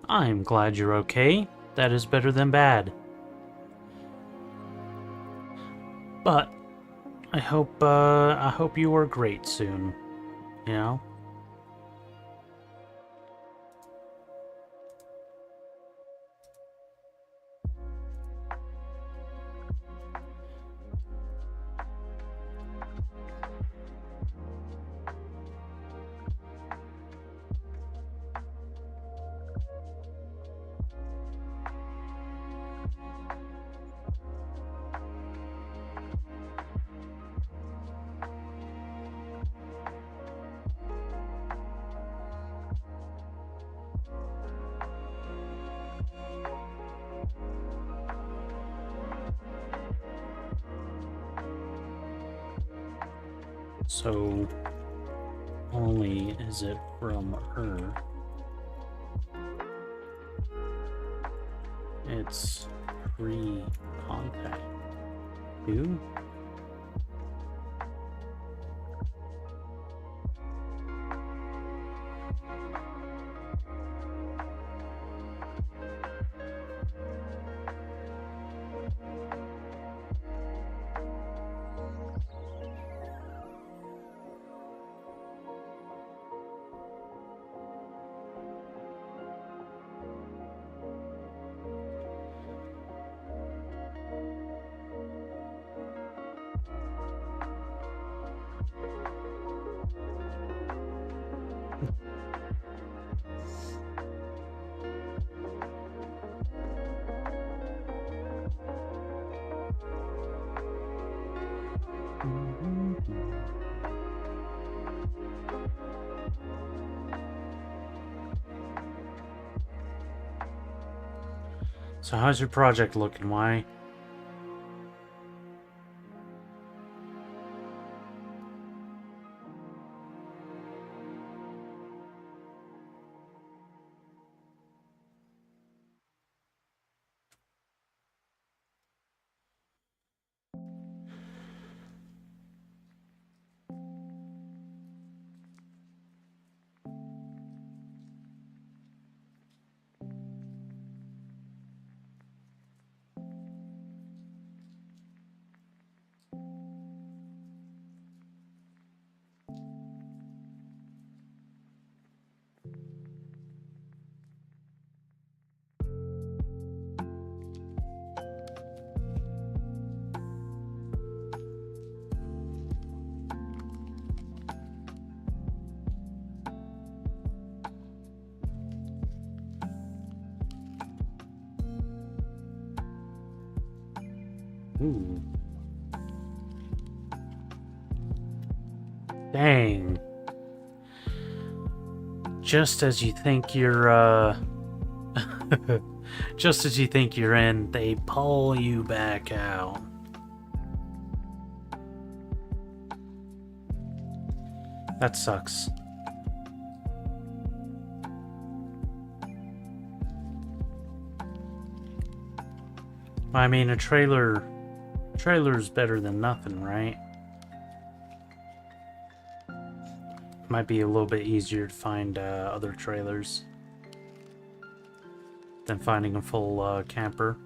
I'm glad you're okay. That is better than bad. But I hope you are great soon. You know? So, only is it from her. It's pre-contact. You? So how's your project looking? Why? Ooh. Dang. Just as you think you're, just as you think you're in, they pull you back out. That sucks. I mean, a trailer's better than nothing, right? Might be a little bit easier to find other trailers than finding a full camper.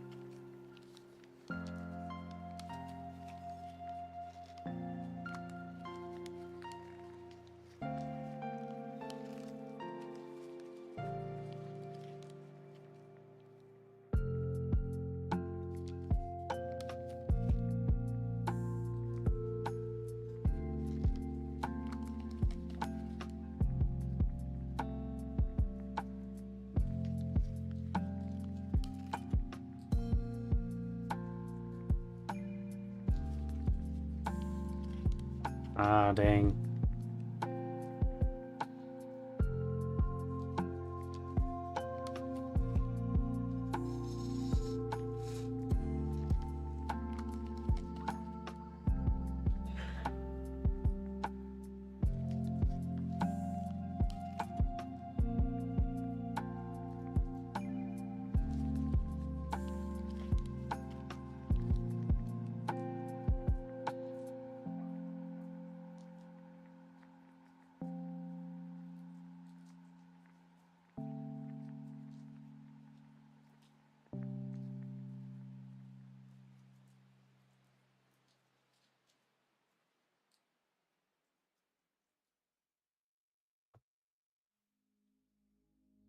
Ah, dang.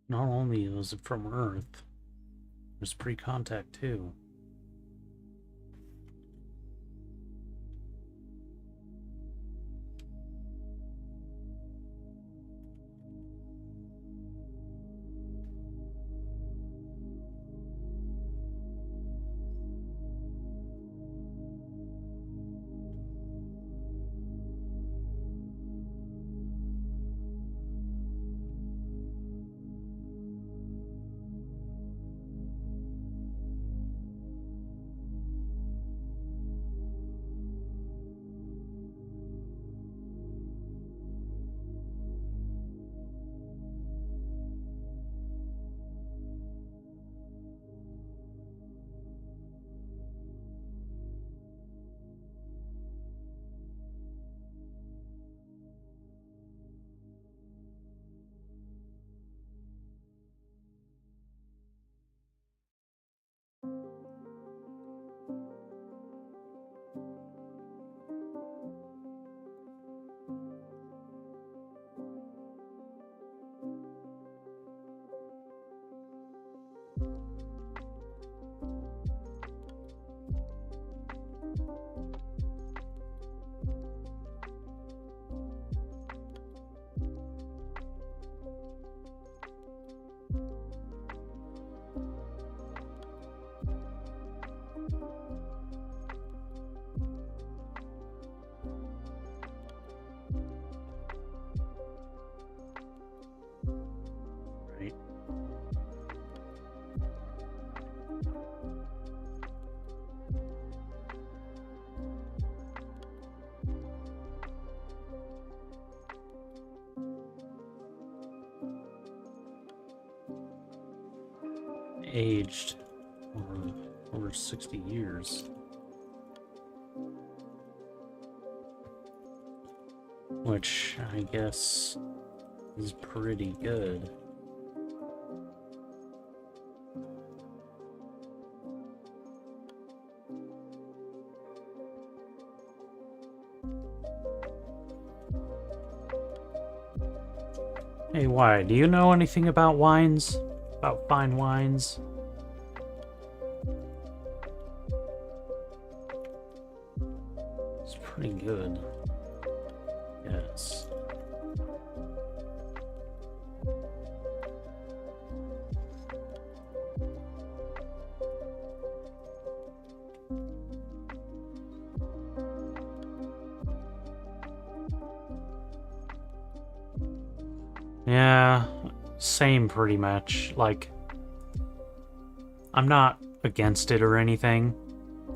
Not only was it from Earth, it was pre-contact too. aged over 60 years. Which I guess is pretty good. Hey, why? Do you know anything about wines? About fine wines? It's pretty good. Yes. Yeah, same pretty much. Like, I'm not against it or anything.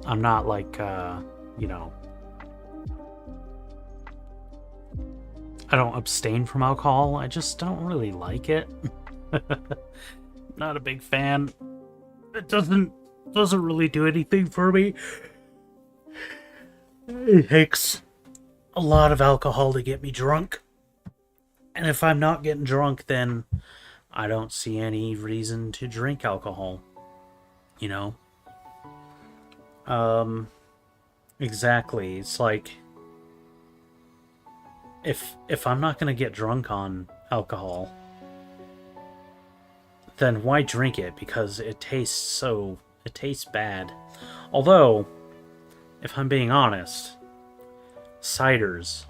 I'm not like, you know, I don't abstain from alcohol. I just don't really like it. Not a big fan. It doesn't really do anything for me. It takes a lot of alcohol to get me drunk. And if I'm not getting drunk, then I don't see any reason to drink alcohol. You know? Exactly. It's like, if I'm not gonna get drunk on alcohol, then why drink it? Because it tastes bad. Although, if I'm being honest, ciders,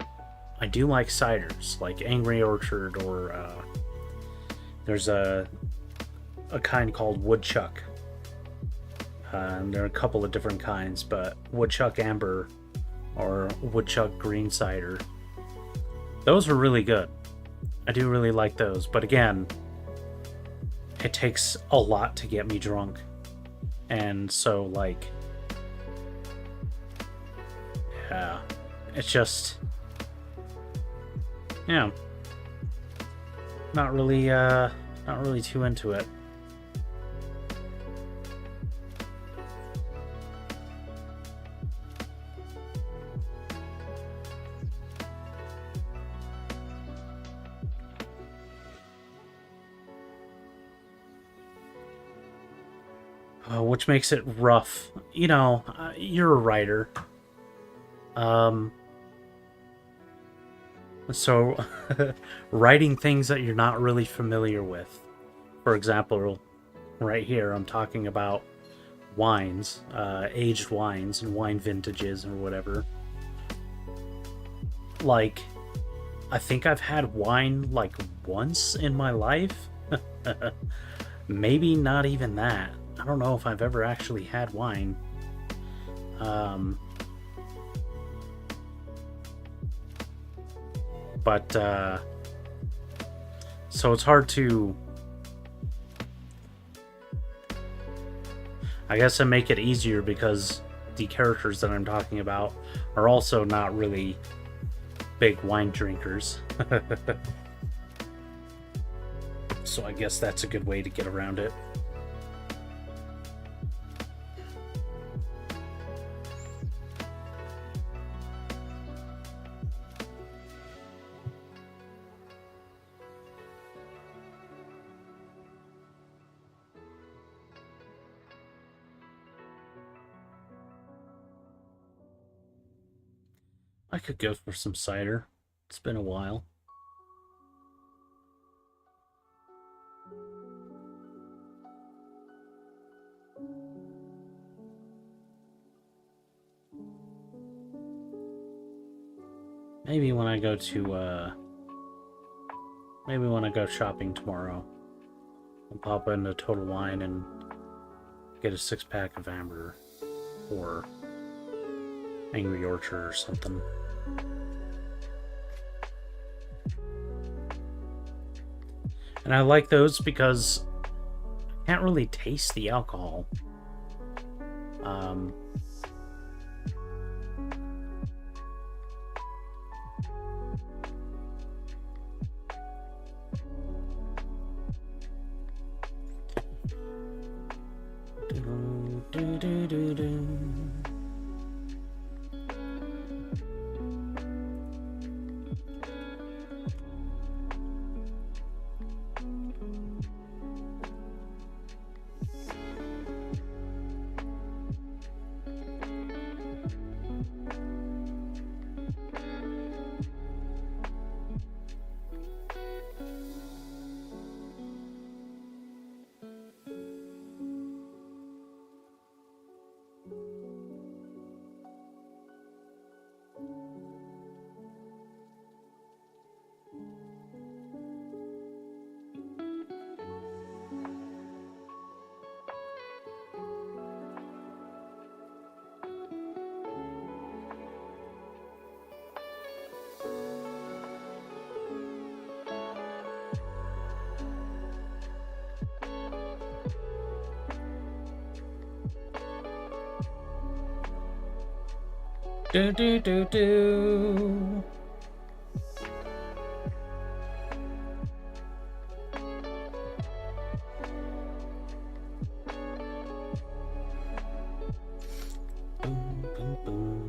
I do like ciders, like Angry Orchard, or there's a kind called Woodchuck. And there are a couple of different kinds, but Woodchuck Amber or Woodchuck Green Cider, those are really good. I do really like those, but again, it takes a lot to get me drunk. And so, like, yeah, it's just, yeah, not really too into it. Which makes it rough. You know, you're a writer. So, writing things that you're not really familiar with. For example, right here, I'm talking about wines, aged wines and wine vintages or whatever. Like, I think I've had wine like once in my life. Maybe not even that. I don't know if I've ever actually had wine. So it's hard to, I guess, I make it easier because the characters that I'm talking about are also not really big wine drinkers. So I guess that's a good way to get around it. I could go for some cider. It's been a while. Maybe when I go shopping tomorrow, I'll pop into Total Wine and get a 6-pack of Amber or Angry Orchard or something. And I like those because I can't really taste the alcohol. Do do do do. Do do do do. Boom, boom, boom.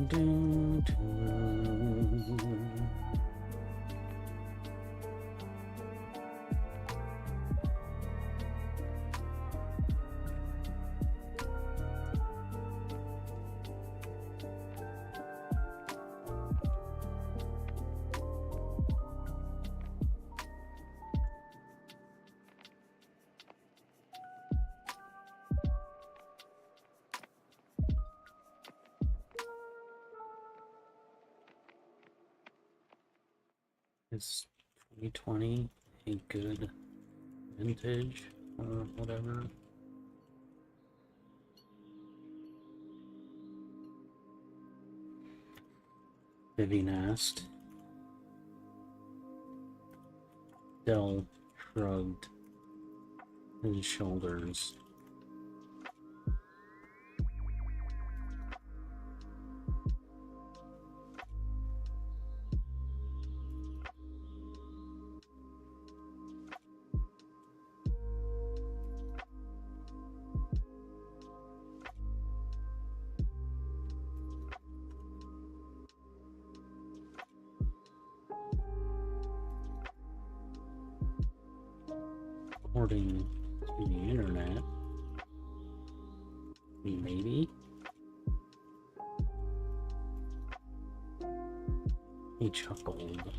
Do, do. Is 2020 a good vintage or whatever? Vivian asked. Dell shrugged his shoulders. According to the internet, maybe. He chuckled.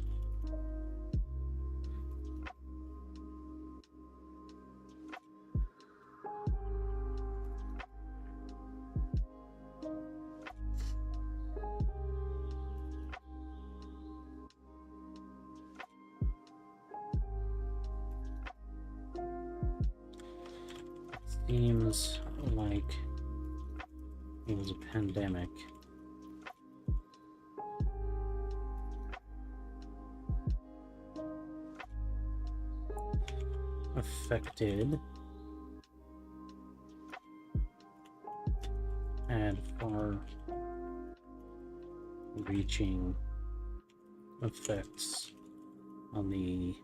Seems like it was a pandemic. Affected had far-reaching effects on the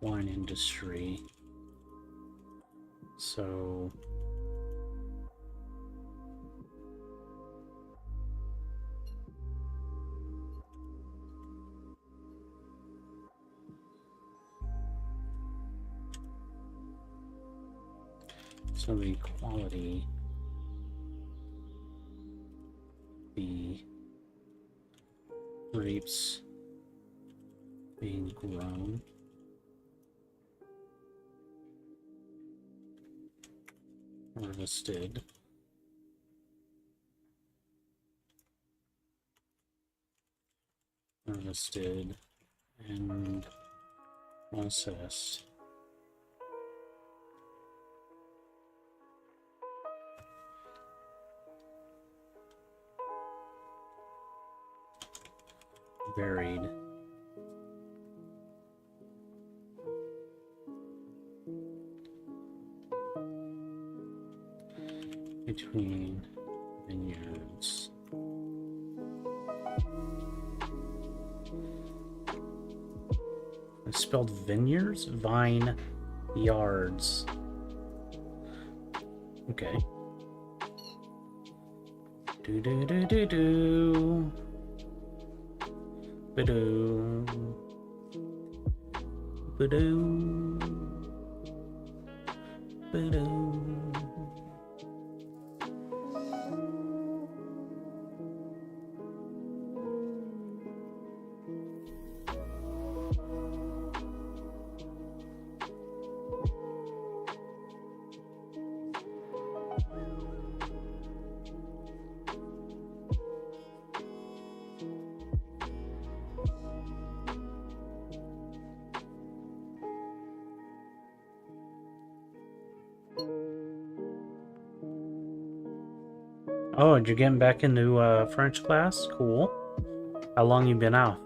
wine industry. So the quality, the grapes being grown, harvested, and processed. Varied. Between vineyards. I spelled vineyards? Vine yards. Okay. Do do do do do. Ba-do. Ba-do. Ba-do. Oh, you're getting back into French class? Cool. How long you been out?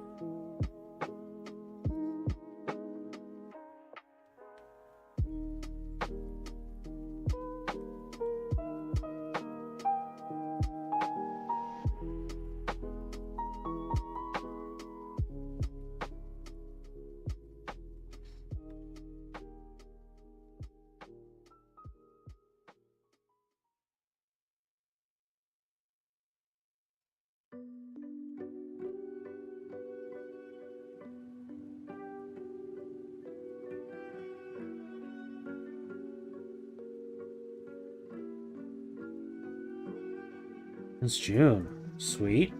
It's June. Sweet.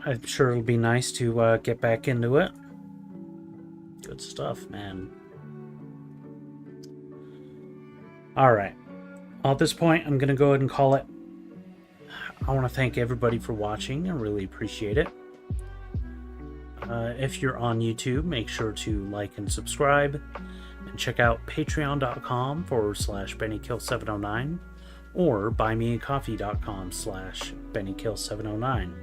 I'm sure it'll be nice to get back into it. Good stuff, man. Alright. Well, at this point, I'm going to go ahead and call it. I want to thank everybody for watching. I really appreciate it. If you're on YouTube, make sure to like and subscribe. And check out patreon.com/BennyKill709 or buymeacoffee.com/BennyKill709.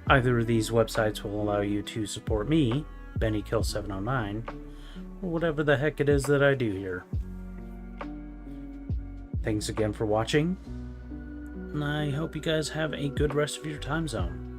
Either of these websites will allow you to support me, BennyKill709, or whatever the heck it is that I do here. Thanks again for watching, and I hope you guys have a good rest of your time zone.